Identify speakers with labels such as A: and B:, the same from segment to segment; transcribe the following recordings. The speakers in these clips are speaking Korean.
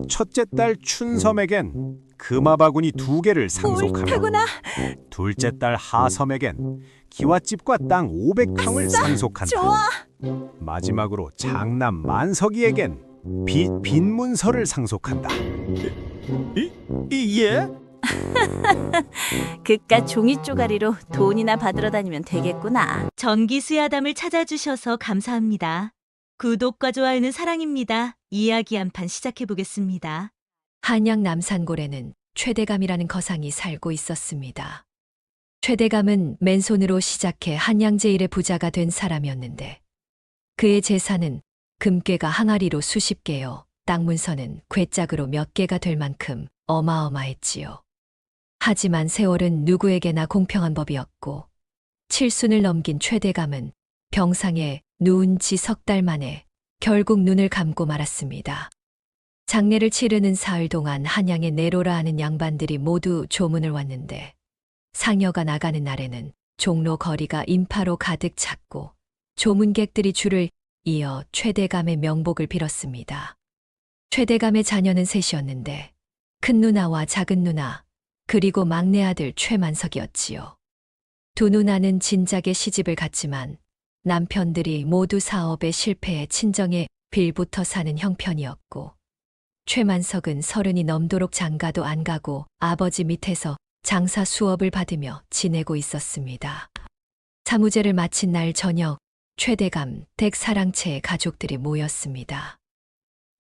A: 첫째 딸 춘섬에겐 금화바구니 2개를 상속하며
B: 옳다구나.
A: 둘째 딸 하섬에겐 기와집과 땅 500평을 상속한다.
B: 좋아.
A: 마지막으로 장남 만석이에겐 빈 문서를 상속한다.
C: 예?
B: 그깟 종이 쪼가리로 돈이나 받으러 다니면 되겠구나.
D: 전기수야담을 찾아주셔서 감사합니다. 구독과 좋아요는 사랑입니다. 이야기 한 판 시작해 보겠습니다.
E: 한양 남산골에는 최대감이라는 거상이 살고 있었습니다. 최대감은 맨손으로 시작해 한양 제1의 부자가 된 사람이었는데 그의 재산은 금괴가 항아리로 수십 개요. 땅 문서는 괴짝으로 몇 개가 될 만큼 어마어마했지요. 하지만 세월은 누구에게나 공평한 법이었고 칠순을 넘긴 최대감은 병상에 누운 지 3달 만에 결국 눈을 감고 말았습니다. 장례를 치르는 사흘 동안 한양에 내로라 하는 양반들이 모두 조문을 왔는데 상여가 나가는 날에는 종로 거리가 인파로 가득 찼고 조문객들이 줄을 이어 최대감의 명복을 빌었습니다. 최대감의 자녀는 셋이었는데 큰 누나와 작은 누나 그리고 막내 아들 최만석이었지요. 두 누나는 진작에 시집을 갔지만 남편들이 모두 사업에 실패해 친정에 빌부터 사는 형편이었고 최만석은 30이 넘도록 장가도 안 가고 아버지 밑에서 장사 수업을 받으며 지내고 있었습니다. 사무제를 마친 날 저녁 최대감 댁 사랑채의 가족들이 모였습니다.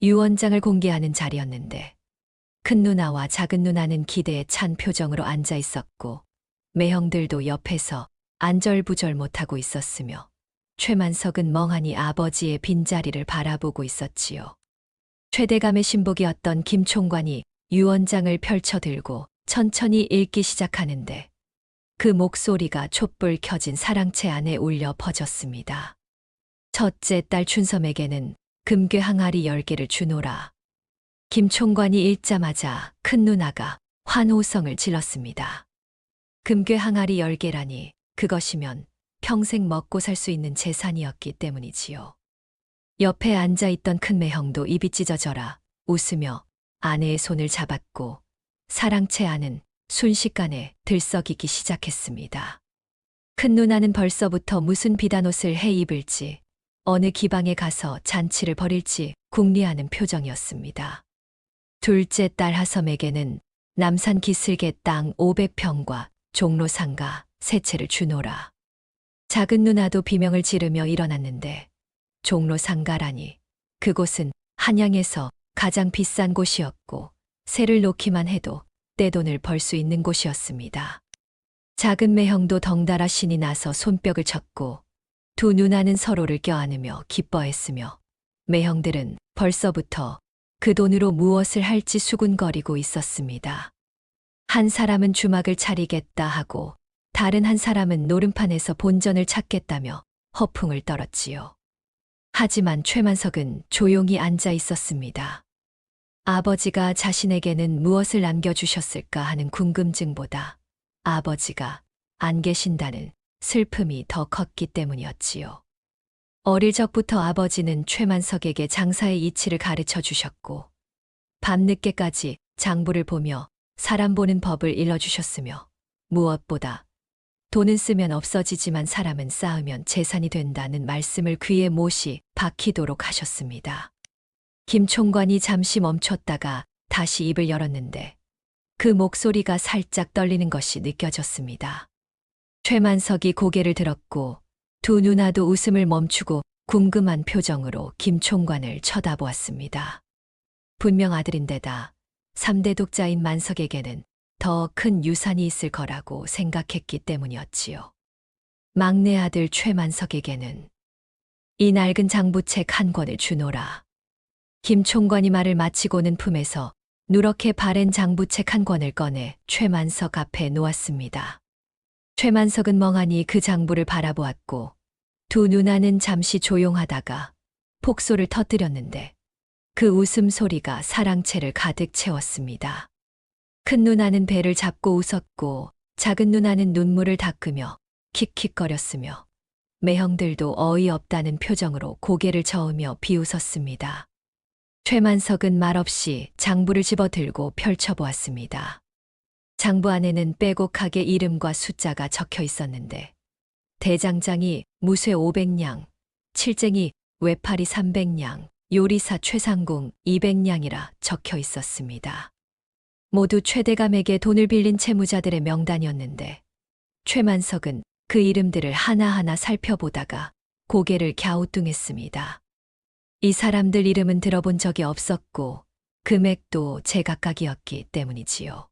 E: 유언장을 공개하는 자리였는데 큰 누나와 작은 누나는 기대에 찬 표정으로 앉아 있었고 매형들도 옆에서 안절부절 못하고 있었으며 최만석은 멍하니 아버지의 빈자리를 바라보고 있었지요. 최대감의 신복이었던 김 총관이 유언장을 펼쳐들고 천천히 읽기 시작하는데 그 목소리가 촛불 켜진 사랑채 안에 울려 퍼졌습니다. 첫째 딸 춘섬에게는 금괴 항아리 10개를 주노라. 김 총관이 읽자마자 큰 누나가 환호성을 질렀습니다. 금괴 항아리 10개라니 그것이면 평생 먹고 살 수 있는 재산이었기 때문이지요. 옆에 앉아있던 큰 매형도 입이 찢어져라 웃으며 아내의 손을 잡았고 사랑채 안은 순식간에 들썩이기 시작했습니다. 큰 누나는 벌써부터 무슨 비단옷을 해 입을지 어느 기방에 가서 잔치를 벌일지 궁리하는 표정이었습니다. 둘째 딸 하섬에게는 남산 기슭의 땅 500평과 종로 상가 3채를 주노라. 작은 누나도 비명을 지르며 일어났는데 종로 상가라니 그곳은 한양에서 가장 비싼 곳이었고 세를 놓기만 해도 떼돈을 벌 수 있는 곳이었습니다. 작은 매형도 덩달아 신이 나서 손뼉을 쳤고 두 누나는 서로를 껴안으며 기뻐했으며 매형들은 벌써부터 그 돈으로 무엇을 할지 수군거리고 있었습니다. 한 사람은 주막을 차리겠다 하고 다른 한 사람은 노름판에서 본전을 찾겠다며 허풍을 떨었지요. 하지만 최만석은 조용히 앉아 있었습니다. 아버지가 자신에게는 무엇을 남겨주셨을까 하는 궁금증보다 아버지가 안 계신다는 슬픔이 더 컸기 때문이었지요. 어릴 적부터 아버지는 최만석에게 장사의 이치를 가르쳐 주셨고 밤늦게까지 장부를 보며 사람 보는 법을 일러주셨으며 무엇보다 돈은 쓰면 없어지지만 사람은 쌓으면 재산이 된다는 말씀을 귀에 못이 박히도록 하셨습니다. 김 총관이 잠시 멈췄다가 다시 입을 열었는데 그 목소리가 살짝 떨리는 것이 느껴졌습니다. 최만석이 고개를 들었고 두 누나도 웃음을 멈추고 궁금한 표정으로 김 총관을 쳐다보았습니다. 분명 아들인데다 3대 독자인 만석에게는 더 큰 유산이 있을 거라고 생각했기 때문이었지요. 막내 아들 최만석에게는 이 낡은 장부책 한 권을 주노라. 김 총관이 말을 마치고는 품에서 누렇게 바랜 장부책 한 권을 꺼내 최만석 앞에 놓았습니다. 최만석은 멍하니 그 장부를 바라보았고 두 누나는 잠시 조용하다가 폭소를 터뜨렸는데 그 웃음소리가 사랑채를 가득 채웠습니다. 큰 누나는 배를 잡고 웃었고 작은 누나는 눈물을 닦으며 킥킥거렸으며 매형들도 어이없다는 표정으로 고개를 저으며 비웃었습니다. 최만석은 말없이 장부를 집어들고 펼쳐보았습니다. 장부 안에는 빼곡하게 이름과 숫자가 적혀 있었는데 대장장이 무쇠 500냥, 칠쟁이 외파리 300냥, 요리사 최상궁 200냥이라 적혀 있었습니다. 모두 최대감에게 돈을 빌린 채무자들의 명단이었는데 최만석은 그 이름들을 하나하나 살펴보다가 고개를 갸우뚱했습니다. 이 사람들 이름은 들어본 적이 없었고 금액도 제각각이었기 때문이지요.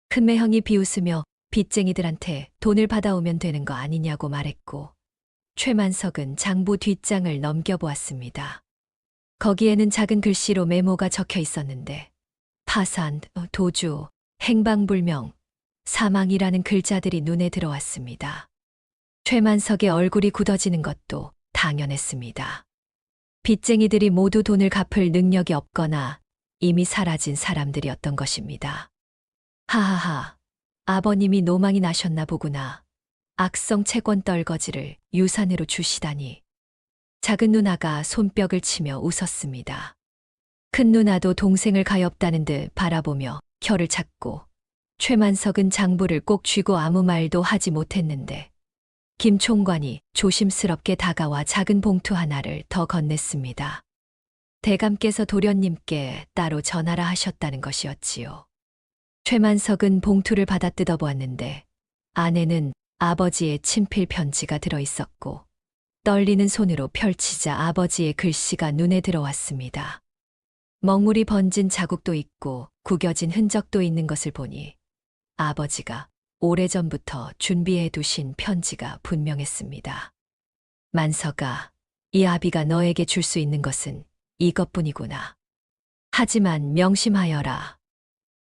E: 큰매형이 비웃으며 빚쟁이들한테 돈을 받아오면 되는 거 아니냐고 말했고 최만석은 장부 뒷장을 넘겨보았습니다. 거기에는 작은 글씨로 메모가 적혀 있었는데 파산, 도주, 행방불명, 사망이라는 글자들이 눈에 들어왔습니다. 최만석의 얼굴이 굳어지는 것도 당연했습니다. 빚쟁이들이 모두 돈을 갚을 능력이 없거나 이미 사라진 사람들이었던 것입니다. 하하하, 아버님이 노망이 나셨나 보구나. 악성 채권 떨거지를 유산으로 주시다니. 작은 누나가 손뼉을 치며 웃었습니다. 큰 누나도 동생을 가엾다는 듯 바라보며 혀를 찾고 최만석은 장부를 꼭 쥐고 아무 말도 하지 못했는데 김 총관이 조심스럽게 다가와 작은 봉투 하나를 더 건넸습니다. 대감께서 도련님께 따로 전하라 하셨다는 것이었지요. 최만석은 봉투를 받아 뜯어보았는데 안에는 아버지의 친필 편지가 들어있었고 떨리는 손으로 펼치자 아버지의 글씨가 눈에 들어왔습니다. 먹물이 번진 자국도 있고 구겨진 흔적도 있는 것을 보니 아버지가 오래전부터 준비해 두신 편지가 분명했습니다. 만석아, 이 아비가 너에게 줄 수 있는 것은 이것뿐이구나. 하지만 명심하여라.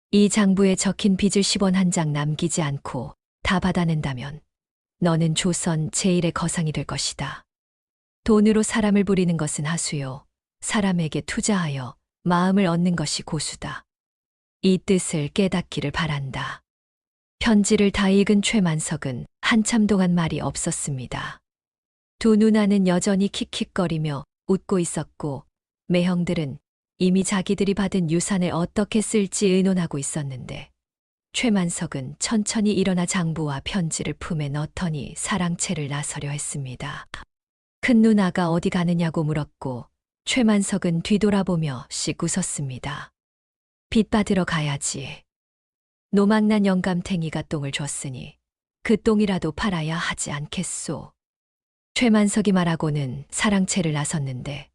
E: 이 장부에 적힌 빚을 10원 한 장 남기지 않고 다 받아낸다면 너는 조선 제1의 거상이 될 것이다. 돈으로 사람을 부리는 것은 하수요. 사람에게 투자하여 마음을 얻는 것이 고수다. 이 뜻을 깨닫기를 바란다. 편지를 다 읽은 최만석은 한참 동안 말이 없었습니다. 두 누나는 여전히 킥킥거리며 웃고 있었고 매형들은 이미 자기들이 받은 유산을 어떻게 쓸지 의논하고 있었는데 최만석은 천천히 일어나 장부와 편지를 품에 넣더니 사랑채를 나서려 했습니다. 큰 누나가 어디 가느냐고 물었고 최만석은 뒤돌아보며 씩 웃었습니다. 빚 받으러 가야지. 노망난 영감탱이가 똥을 줬으니 그 똥이라도 팔아야 하지 않겠소. 최만석이 말하고는 사랑채를 나섰는데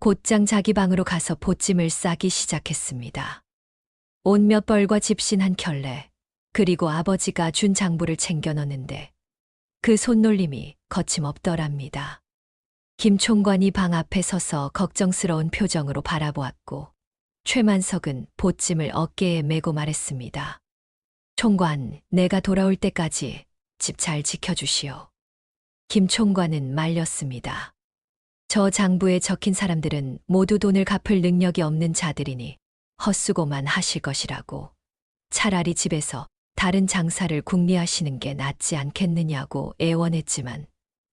E: 곧장 자기 방으로 가서 보찜을 싸기 시작했습니다. 옷 몇 벌과 집신 한 켤레, 그리고 아버지가 준 장부를 챙겨 넣는데 그 손놀림이 거침없더랍니다. 김 총관이 방 앞에 서서 걱정스러운 표정으로 바라보았고 최만석은 보찜을 어깨에 메고 말했습니다. 총관, 내가 돌아올 때까지 집 잘 지켜주시오. 김 총관은 말렸습니다. 저 장부에 적힌 사람들은 모두 돈을 갚을 능력이 없는 자들이니 헛수고만 하실 것이라고. 차라리 집에서 다른 장사를 궁리하시는 게 낫지 않겠느냐고 애원했지만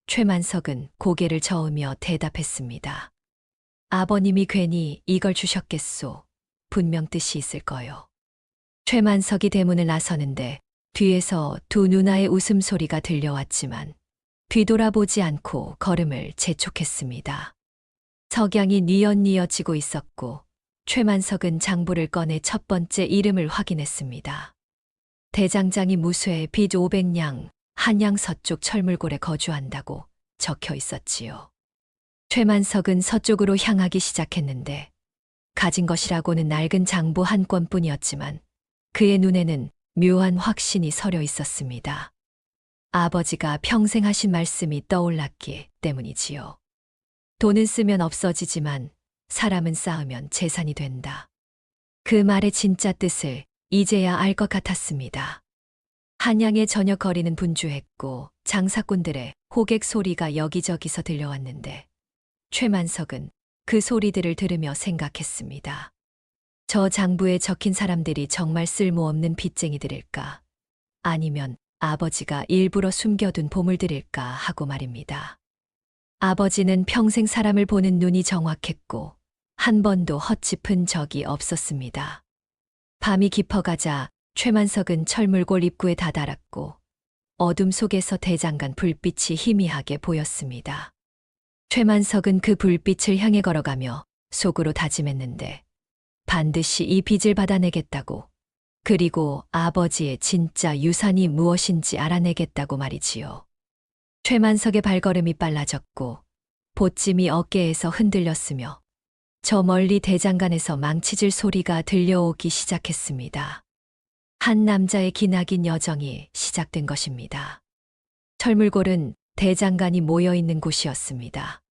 E: 최만석은 고개를 저으며 대답했습니다. 아버님이 괜히 이걸 주셨겠소. 분명 뜻이 있을 거요. 최만석이 대문을 나서는데 뒤에서 두 누나의 웃음소리가 들려왔지만 뒤돌아보지 않고 걸음을 재촉했습니다. 석양이 뉘엿뉘엿지고 있었고 최만석은 장부를 꺼내 첫 번째 이름을 확인했습니다. 대장장이 무쇠 빚 500냥, 한양 서쪽 철물골에 거주한다고 적혀 있었지요. 최만석은 서쪽으로 향하기 시작했는데 가진 것이라고는 낡은 장부 한 권뿐이었지만 그의 눈에는 묘한 확신이 서려 있었습니다. 아버지가 평생 하신 말씀이 떠올랐기 때문이지요. 돈은 쓰면 없어지지만 사람은 쌓으면 재산이 된다. 그 말의 진짜 뜻을 이제야 알 것 같았습니다. 한양의 저녁 거리는 분주했고 장사꾼들의 호객 소리가 여기저기서 들려왔는데 최만석은 그 소리들을 들으며 생각했습니다. 저 장부에 적힌 사람들이 정말 쓸모없는 빚쟁이들일까? 아니면 아버지가 일부러 숨겨둔 보물들일까 하고 말입니다. 아버지는 평생 사람을 보는 눈이 정확했고 한 번도 헛짚은 적이 없었습니다. 밤이 깊어가자 최만석은 철물골 입구에 다다랐고 어둠 속에서 대장간 불빛이 희미하게 보였습니다. 최만석은 그 불빛을 향해 걸어가며 속으로 다짐했는데 반드시 이 빚을 받아내겠다고, 그리고 아버지의 진짜 유산이 무엇인지 알아내겠다고 말이지요. 최만석의 발걸음이 빨라졌고 보찜이 어깨에서 흔들렸으며 저 멀리 대장간에서 망치질 소리가 들려오기 시작했습니다. 한 남자의 기나긴 여정이 시작된 것입니다. 철물골은 대장간이 모여있는 곳이었습니다.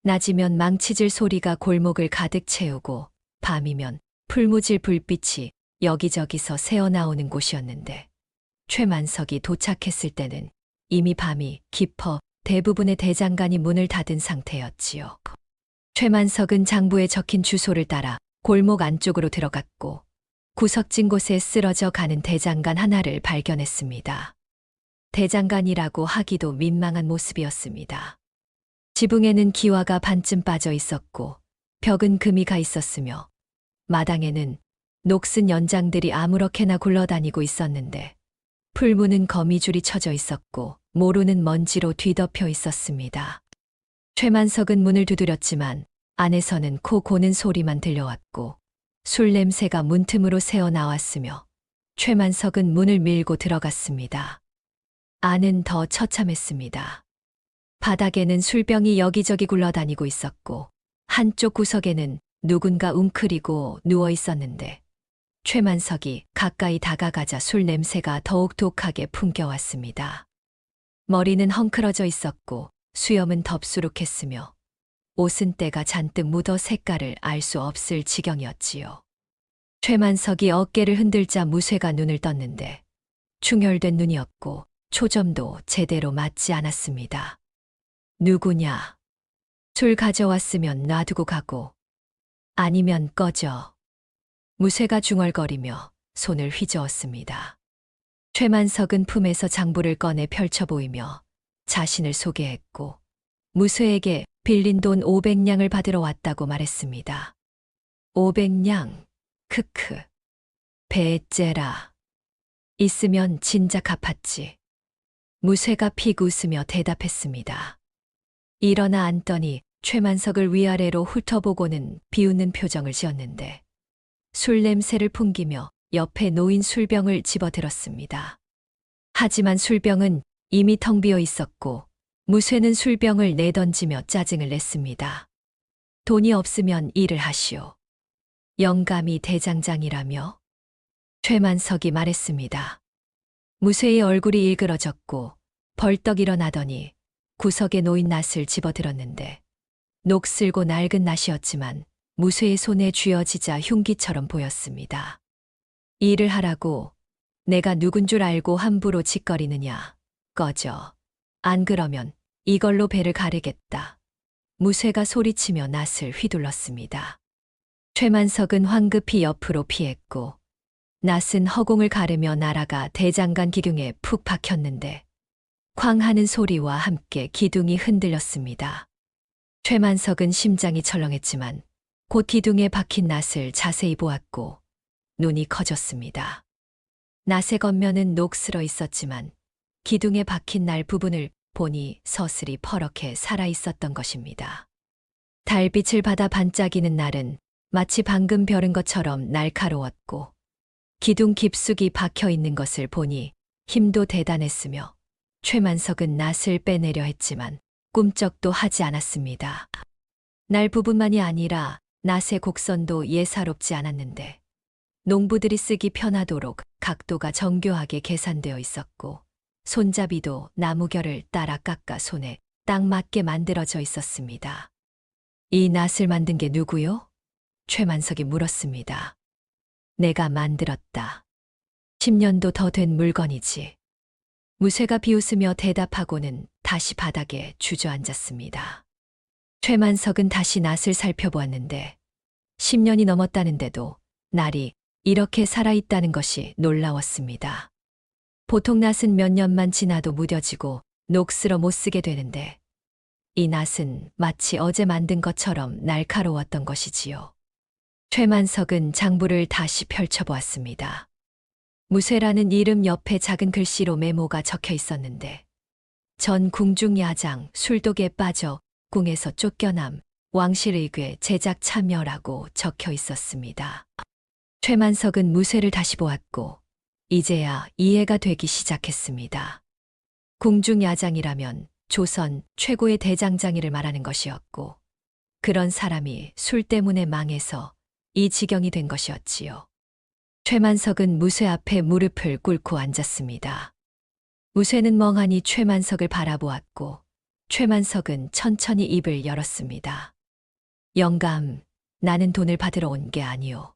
E: 낮이면 망치질 소리가 골목을 가득 채우고 밤이면 풀무질 불빛이 여기저기서 새어나오는 곳이었는데 최만석이 도착했을 때는 이미 밤이 깊어 대부분의 대장간이 문을 닫은 상태였지요. 최만석은 장부에 적힌 주소를 따라 골목 안쪽으로 들어갔고 구석진 곳에 쓰러져 가는 대장간 하나를 발견했습니다. 대장간이라고 하기도 민망한 모습이었습니다. 지붕에는 기와가 반쯤 빠져 있었고 벽은 금이 가 있었으며 마당에는 녹슨 연장들이 아무렇게나 굴러다니고 있었는데 풀무는 거미줄이 쳐져 있었고 모루는 먼지로 뒤덮여 있었습니다. 최만석은 문을 두드렸지만 안에서는 코 고는 소리만 들려왔고 술 냄새가 문틈으로 새어 나왔으며 최만석은 문을 밀고 들어갔습니다. 안은 더 처참했습니다. 바닥에는 술병이 여기저기 굴러다니고 있었고 한쪽 구석에는 누군가 웅크리고 누워 있었는데 최만석이 가까이 다가가자 술 냄새가 더욱 독하게 풍겨왔습니다. 머리는 헝클어져 있었고 수염은 덥수룩했으며 옷은 때가 잔뜩 묻어 색깔을 알 수 없을 지경이었지요. 최만석이 어깨를 흔들자 무쇠가 눈을 떴는데 충혈된 눈이었고 초점도 제대로 맞지 않았습니다. 누구냐? 술 가져왔으면 놔두고 가고 아니면 꺼져. 무쇠가 중얼거리며 손을 휘저었습니다. 최만석은 품에서 장부를 꺼내 펼쳐 보이며 자신을 소개했고 무쇠에게 빌린 돈 500냥을 받으러 왔다고 말했습니다. 500냥, 크크. 배째라. 있으면 진작 갚았지. 무쇠가 픽 웃으며 대답했습니다. 일어나 앉더니 최만석을 위아래로 훑어보고는 비웃는 표정을 지었는데 술 냄새를 풍기며 옆에 놓인 술병을 집어들었습니다. 하지만 술병은 이미 텅 비어 있었고 무쇠는 술병을 내던지며 짜증을 냈습니다. 돈이 없으면 일을 하시오. 영감이 대장장이라며? 최만석이 말했습니다. 무쇠의 얼굴이 일그러졌고 벌떡 일어나더니 구석에 놓인 낫을 집어들었는데 녹슬고 낡은 낫이었지만 무쇠의 손에 쥐어지자 흉기처럼 보였습니다. 일을 하라고 내가 누군 줄 알고 함부로 짓거리느냐. 꺼져. 안 그러면 이걸로 배를 가르겠다. 무쇠가 소리치며 낫을 휘둘렀습니다. 최만석은 황급히 옆으로 피했고 낫은 허공을 가르며 날아가 대장간 기둥에 푹 박혔는데 쾅 하는 소리와 함께 기둥이 흔들렸습니다. 최만석은 심장이 철렁했지만 곧 기둥에 박힌 낫을 자세히 보았고 눈이 커졌습니다. 낫의 겉면은 녹슬어 있었지만 기둥에 박힌 날 부분을 보니 서슬이 퍼렇게 살아 있었던 것입니다. 달빛을 받아 반짝이는 날은 마치 방금 벼른 것처럼 날카로웠고 기둥 깊숙이 박혀 있는 것을 보니 힘도 대단했으며 최만석은 낫을 빼내려 했지만 꿈쩍도 하지 않았습니다. 날 부분만이 아니라 낫의 곡선도 예사롭지 않았는데 농부들이 쓰기 편하도록 각도가 정교하게 계산되어 있었고 손잡이도 나무결을 따라 깎아 손에 딱 맞게 만들어져 있었습니다. 이 낫을 만든 게 누구요? 최만석이 물었습니다. 내가 만들었다. 10년도 더 된 물건이지. 무쇠가 비웃으며 대답하고는 다시 바닥에 주저앉았습니다. 최만석은 다시 낫을 살펴보았는데 10년이 넘었다는데도 날이 이렇게 살아있다는 것이 놀라웠습니다. 보통 낫은 몇 년만 지나도 무뎌지고 녹슬어 못 쓰게 되는데 이 낫은 마치 어제 만든 것처럼 날카로웠던 것이지요. 최만석은 장부를 다시 펼쳐보았습니다. 무쇠라는 이름 옆에 작은 글씨로 메모가 적혀 있었는데 전 궁중야장 술독에 빠져 궁에서 쫓겨남 왕실의궤 제작 참여라고 적혀 있었습니다. 최만석은 무쇠를 다시 보았고 이제야 이해가 되기 시작했습니다. 궁중야장이라면 조선 최고의 대장장이를 말하는 것이었고 그런 사람이 술 때문에 망해서 이 지경이 된 것이었지요. 최만석은 무쇠 앞에 무릎을 꿇고 앉았습니다. 무쇠는 멍하니 최만석을 바라보았고 최만석은 천천히 입을 열었습니다. 영감, 나는 돈을 받으러 온 게 아니오.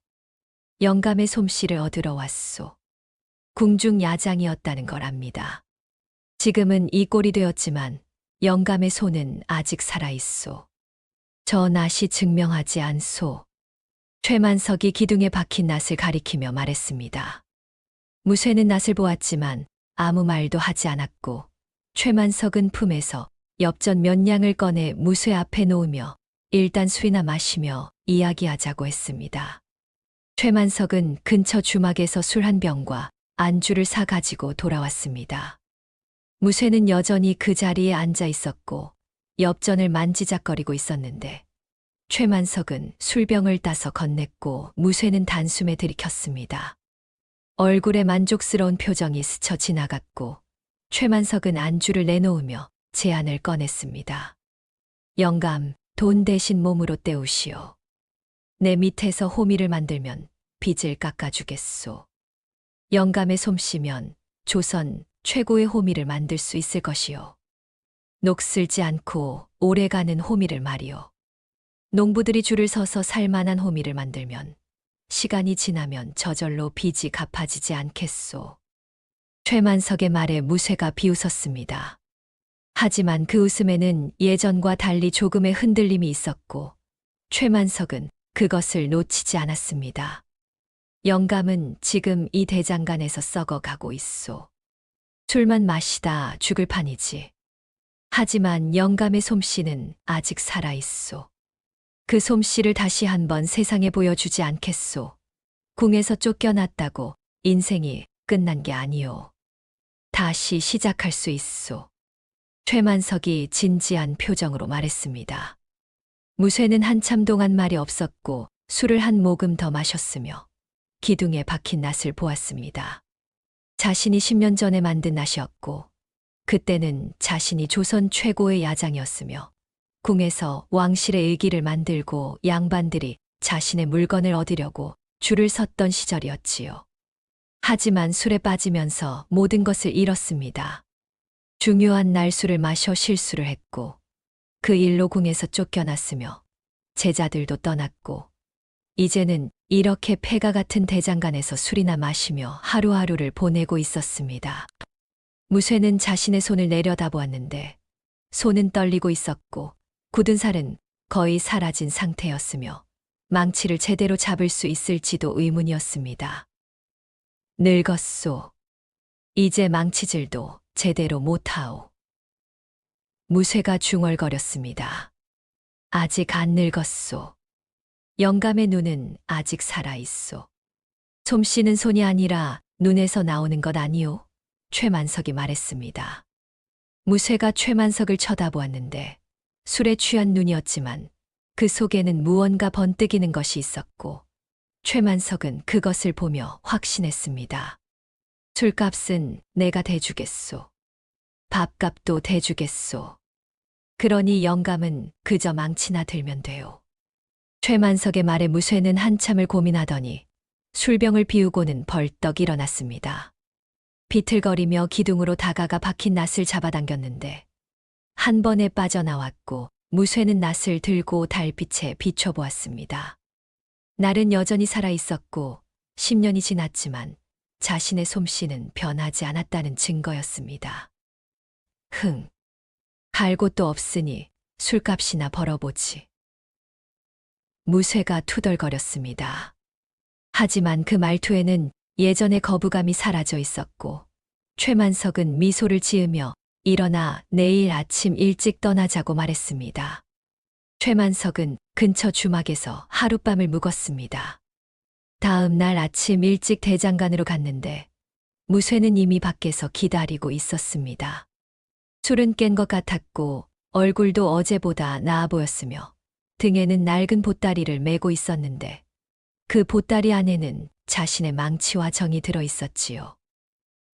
E: 영감의 솜씨를 얻으러 왔소. 궁중 야장이었다는 걸 압니다. 지금은 이 꼴이 되었지만 영감의 손은 아직 살아있소. 저 낫이 증명하지 않소. 최만석이 기둥에 박힌 낫을 가리키며 말했습니다. 무쇠는 낫을 보았지만 아무 말도 하지 않았고 최만석은 품에서 엽전 몇 냥을 꺼내 무쇠 앞에 놓으며 일단 술이나 마시며 이야기하자고 했습니다. 최만석은 근처 주막에서 술 한 병과 안주를 사 가지고 돌아왔습니다. 무쇠는 여전히 그 자리에 앉아 있었고 엽전을 만지작거리고 있었는데 최만석은 술병을 따서 건넸고 무쇠는 단숨에 들이켰습니다. 얼굴에 만족스러운 표정이 스쳐 지나갔고 최만석은 안주를 내놓으며 제안을 꺼냈습니다. 영감, 돈 대신 몸으로 때우시오. 내 밑에서 호미를 만들면 빚을 깎아주겠소. 영감의 솜씨면 조선 최고의 호미를 만들 수 있을 것이요. 녹슬지 않고 오래가는 호미를 말이오. 농부들이 줄을 서서 살만한 호미를 만들면 시간이 지나면 저절로 빚이 갚아지지 않겠소. 최만석의 말에 무쇠가 비웃었습니다. 하지만 그 웃음에는 예전과 달리 조금의 흔들림이 있었고 최만석은 그것을 놓치지 않았습니다. 영감은 지금 이 대장간에서 썩어가고 있소. 술만 마시다 죽을 판이지. 하지만 영감의 솜씨는 아직 살아있소. 그 솜씨를 다시 한번 세상에 보여주지 않겠소. 궁에서 쫓겨났다고 인생이 끝난 게 아니오. 다시 시작할 수 있소. 최만석이 진지한 표정으로 말했습니다. 무쇠는 한참 동안 말이 없었고 술을 한 모금 더 마셨으며 기둥에 박힌 낫을 보았습니다. 자신이 10년 전에 만든 낫이었고 그때는 자신이 조선 최고의 야장이었으며 궁에서 왕실의 의기를 만들고 양반들이 자신의 물건을 얻으려고 줄을 섰던 시절이었지요. 하지만 술에 빠지면서 모든 것을 잃었습니다. 중요한 날술을 마셔 실수를 했고 그 일로 궁에서 쫓겨났으며 제자들도 떠났고 이제는 이렇게 폐가 같은 대장간에서 술이나 마시며 하루하루를 보내고 있었습니다. 무쇠는 자신의 손을 내려다보았는데 손은 떨리고 있었고 굳은 살은 거의 사라진 상태였으며 망치를 제대로 잡을 수 있을지도 의문이었습니다. 늙었소. 이제 망치질도 제대로 못하오. 무쇠가 중얼거렸습니다. 아직 안 늙었소. 영감의 눈은 아직 살아있소. 솜씨는 손이 아니라 눈에서 나오는 것 아니오. 최만석이 말했습니다. 무쇠가 최만석을 쳐다보았는데 술에 취한 눈이었지만 그 속에는 무언가 번뜩이는 것이 있었고 최만석은 그것을 보며 확신했습니다. 술값은 내가 대주겠소. 밥값도 대주겠소. 그러니 영감은 그저 망치나 들면 돼요. 최만석의 말에 무쇠는 한참을 고민하더니 술병을 비우고는 벌떡 일어났습니다. 비틀거리며 기둥으로 다가가 박힌 낫을 잡아당겼는데 한 번에 빠져나왔고 무쇠는 낫을 들고 달빛에 비춰보았습니다. 날은 여전히 살아있었고 10년이 지났지만 자신의 솜씨는 변하지 않았다는 증거였습니다. 갈 곳도 없으니 술값이나 벌어보지. 무쇠가 투덜거렸습니다. 하지만 그 말투에는 예전의 거부감이 사라져 있었고 최만석은 미소를 지으며 일어나 내일 아침 일찍 떠나자고 말했습니다. 최만석은 근처 주막에서 하룻밤을 묵었습니다. 다음 날 아침 일찍 대장간으로 갔는데 무쇠는 이미 밖에서 기다리고 있었습니다. 술은 깬 것 같았고 얼굴도 어제보다 나아 보였으며 등에는 낡은 보따리를 메고 있었는데 그 보따리 안에는 자신의 망치와 정이 들어 있었지요.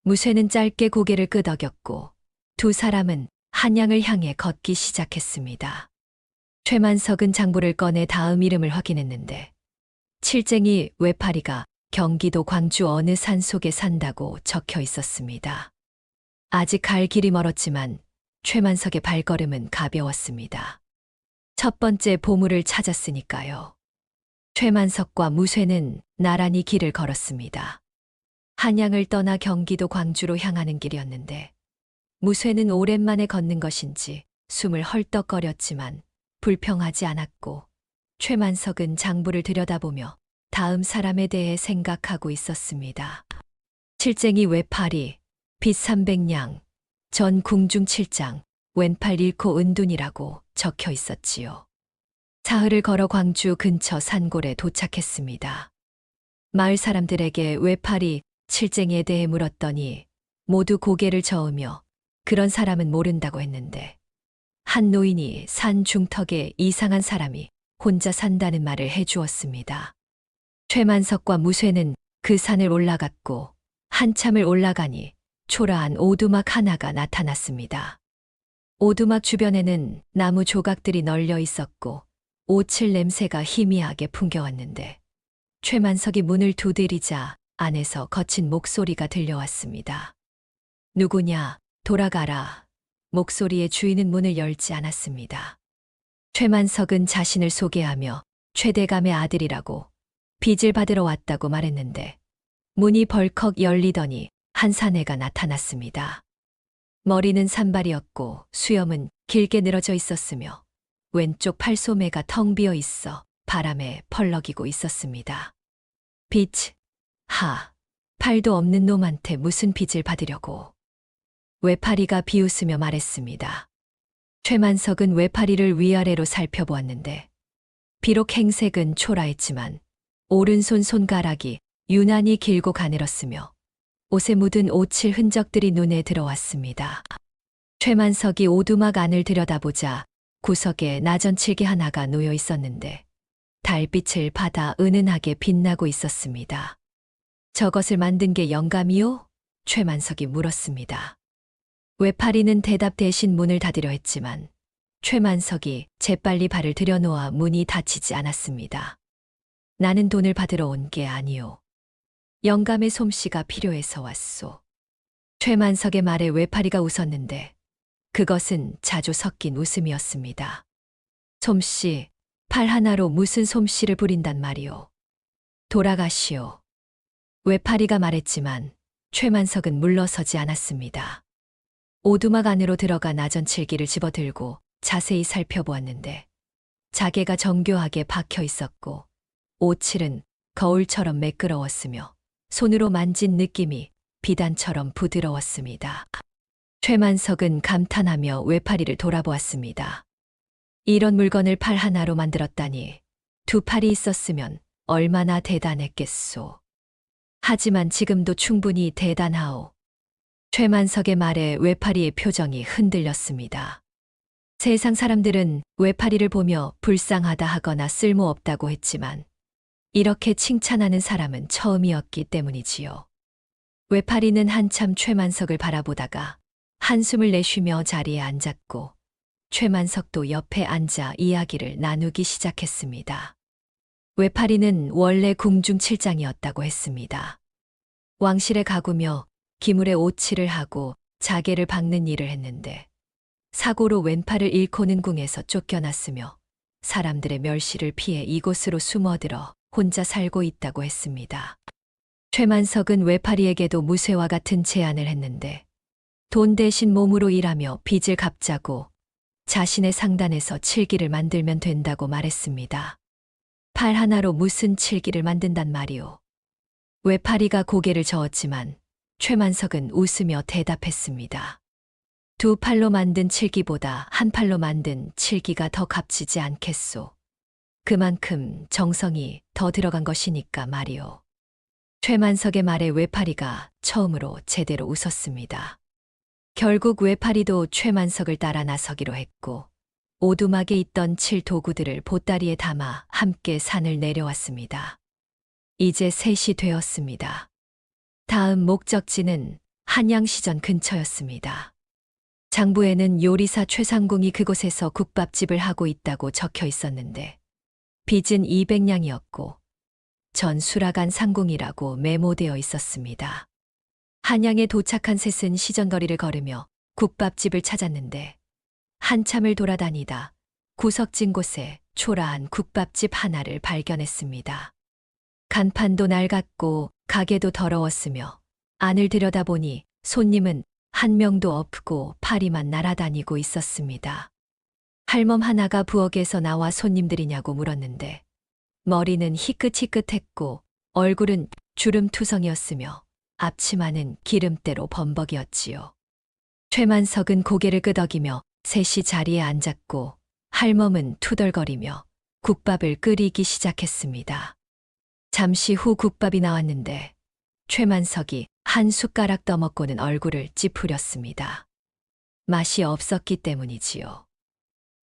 E: 무쇠는 짧게 고개를 끄덕였고 두 사람은 한양을 향해 걷기 시작했습니다. 최만석은 장부를 꺼내 다음 이름을 확인했는데 칠쟁이 외파리가 경기도 광주 어느 산 속에 산다고 적혀 있었습니다. 아직 갈 길이 멀었지만 최만석의 발걸음은 가벼웠습니다. 첫 번째 보물을 찾았으니까요. 최만석과 무쇠는 나란히 길을 걸었습니다. 한양을 떠나 경기도 광주로 향하는 길이었는데 무쇠는 오랜만에 걷는 것인지 숨을 헐떡거렸지만 불평하지 않았고 최만석은 장부를 들여다보며 다음 사람에 대해 생각하고 있었습니다. 칠쟁이 외파리, 빚 300냥, 전 궁중 칠장, 왼팔 잃고 은둔이라고 적혀 있었지요. 사흘을 걸어 광주 근처 산골에 도착했습니다. 마을 사람들에게 외파리, 칠쟁이에 대해 물었더니 모두 고개를 저으며 그런 사람은 모른다고 했는데 한 노인이 산 중턱에 이상한 사람이 혼자 산다는 말을 해주었습니다. 최만석과 무쇠는 그 산을 올라갔고 한참을 올라가니 초라한 오두막 하나가 나타났습니다. 오두막 주변에는 나무 조각들이 널려 있었고 오칠 냄새가 희미하게 풍겨왔는데 최만석이 문을 두드리자 안에서 거친 목소리가 들려왔습니다. 누구냐, 돌아가라. 목소리의 주인은 문을 열지 않았습니다. 최만석은 자신을 소개하며 최대감의 아들이라고 빚을 받으러 왔다고 말했는데 문이 벌컥 열리더니 한 사내가 나타났습니다. 머리는 산발이었고 수염은 길게 늘어져 있었으며 왼쪽 팔소매가 텅 비어 있어 바람에 펄럭이고 있었습니다. 빚, 팔도 없는 놈한테 무슨 빚을 받으려고. 외파리가 비웃으며 말했습니다. 최만석은 외파리를 위아래로 살펴보았는데 비록 행색은 초라했지만 오른손 손가락이 유난히 길고 가늘었으며 옷에 묻은 오칠 흔적들이 눈에 들어왔습니다. 최만석이 오두막 안을 들여다보자 구석에 나전칠기 하나가 놓여 있었는데 달빛을 받아 은은하게 빛나고 있었습니다. 저것을 만든 게 영감이요? 최만석이 물었습니다. 외파리는 대답 대신 문을 닫으려 했지만 최만석이 재빨리 발을 들여놓아 문이 닫히지 않았습니다. 나는 돈을 받으러 온 게 아니오. 영감의 솜씨가 필요해서 왔소. 최만석의 말에 외파리가 웃었는데 그것은 자주 섞인 웃음이었습니다. 솜씨, 팔 하나로 무슨 솜씨를 부린단 말이오. 돌아가시오. 외파리가 말했지만 최만석은 물러서지 않았습니다. 오두막 안으로 들어가 나전칠기를 집어들고 자세히 살펴보았는데 자개가 정교하게 박혀 있었고 오칠은 거울처럼 매끄러웠으며 손으로 만진 느낌이 비단처럼 부드러웠습니다. 최만석은 감탄하며 외파리를 돌아보았습니다. 이런 물건을 팔 하나로 만들었다니 두 팔이 있었으면 얼마나 대단했겠소. 하지만 지금도 충분히 대단하오. 최만석의 말에 외파리의 표정이 흔들렸습니다. 세상 사람들은 외파리를 보며 불쌍하다 하거나 쓸모없다고 했지만 이렇게 칭찬하는 사람은 처음이었기 때문이지요. 외파리는 한참 최만석을 바라보다가 한숨을 내쉬며 자리에 앉았고 최만석도 옆에 앉아 이야기를 나누기 시작했습니다. 외파리는 원래 궁중 칠장이었다고 했습니다. 왕실에 가구며 기물에 오칠을 하고 자개를 박는 일을 했는데 사고로 왼팔을 잃고는 궁에서 쫓겨났으며 사람들의 멸시를 피해 이곳으로 숨어들어 혼자 살고 있다고 했습니다. 최만석은 외파리에게도 무쇠와 같은 제안을 했는데 돈 대신 몸으로 일하며 빚을 갚자고 자신의 상단에서 칠기를 만들면 된다고 말했습니다. 팔 하나로 무슨 칠기를 만든단 말이오. 외파리가 고개를 저었지만 최만석은 웃으며 대답했습니다. 두 팔로 만든 칠기보다 한 팔로 만든 칠기가 더 값지지 않겠소. 그만큼 정성이 더 들어간 것이니까 말이오. 최만석의 말에 외파리가 처음으로 제대로 웃었습니다. 결국 외파리도 최만석을 따라 나서기로 했고 오두막에 있던 칠 도구들을 보따리에 담아 함께 산을 내려왔습니다. 이제 3시 되었습니다. 다음 목적지는 한양시전 근처였습니다. 장부에는 요리사 최상궁이 그곳에서 국밥집을 하고 있다고 적혀 있었는데 빚은 200냥이었고 전 수라간 상궁이라고 메모되어 있었습니다. 한양에 도착한 셋은 시전거리를 걸으며 국밥집을 찾았는데 한참을 돌아다니다 구석진 곳에 초라한 국밥집 하나를 발견했습니다. 간판도 낡았고 가게도 더러웠으며 안을 들여다보니 손님은 한 명도 없고 파리만 날아다니고 있었습니다. 할멈 하나가 부엌에서 나와 손님들이냐고 물었는데 머리는 희끗희끗했고 얼굴은 주름투성이었으며 앞치마는 기름때로 범벅이었지요. 최만석은 고개를 끄덕이며 셋이 자리에 앉았고 할멈은 투덜거리며 국밥을 끓이기 시작했습니다. 잠시 후 국밥이 나왔는데 최만석이 한 숟가락 떠먹고는 얼굴을 찌푸렸습니다. 맛이 없었기 때문이지요.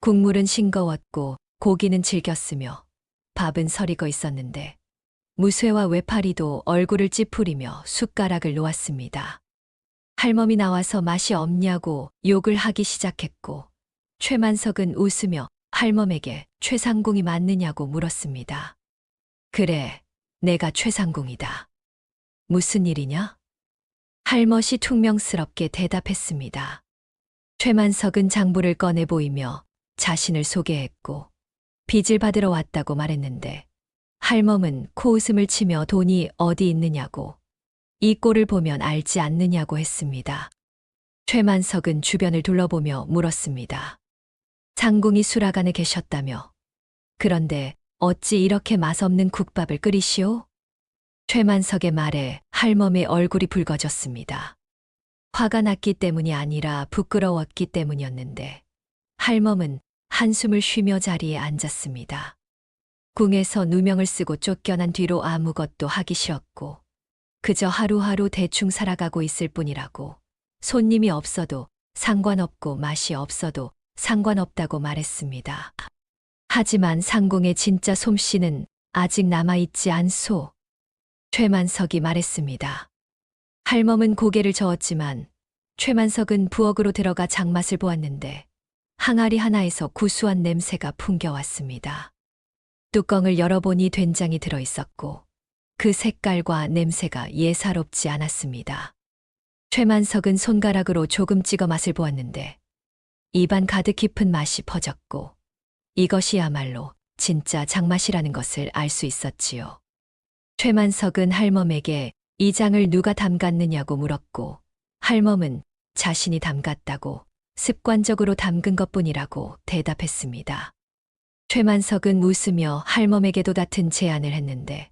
E: 국물은 싱거웠고 고기는 질겼으며 밥은 서리고 있었는데 무쇠와 외파리도 얼굴을 찌푸리며 숟가락을 놓았습니다. 할멈이 나와서 맛이 없냐고 욕을 하기 시작했고 최만석은 웃으며 할멈에게 최상궁이 맞느냐고 물었습니다. 그래, 내가 최상궁이다. 무슨 일이냐? 할멈이 퉁명스럽게 대답했습니다. 최만석은 장부를 꺼내 보이며 자신을 소개했고 빚을 받으러 왔다고 말했는데 할멈은 코웃음을 치며 돈이 어디 있느냐고 이 꼴을 보면 알지 않느냐고 했습니다. 최만석은 주변을 둘러보며 물었습니다. 상궁이 수라간에 계셨다며. 그런데 어찌 이렇게 맛없는 국밥을 끓이시오? 최만석의 말에 할멈의 얼굴이 붉어졌습니다. 화가 났기 때문이 아니라 부끄러웠기 때문이었는데 할멈은 한숨을 쉬며 자리에 앉았습니다. 궁에서 누명을 쓰고 쫓겨난 뒤로 아무것도 하기 싫었고 그저 하루하루 대충 살아가고 있을 뿐이라고 손님이 없어도 상관없고 맛이 없어도 상관없다고 말했습니다. 하지만 상궁의 진짜 솜씨는 아직 남아있지 않소. 최만석이 말했습니다. 할멈은 고개를 저었지만 최만석은 부엌으로 들어가 장맛을 보았는데 항아리 하나에서 구수한 냄새가 풍겨왔습니다. 뚜껑을 열어보니 된장이 들어있었고 그 색깔과 냄새가 예사롭지 않았습니다. 최만석은 손가락으로 조금 찍어 맛을 보았는데 입안 가득 깊은 맛이 퍼졌고 이것이야말로 진짜 장맛이라는 것을 알 수 있었지요. 최만석은 할멈에게 이 장을 누가 담갔느냐고 물었고 할멈은 자신이 담갔다고 습관적으로 담근 것뿐이라고 대답했습니다. 최만석은 웃으며 할멈에게도 같은 제안을 했는데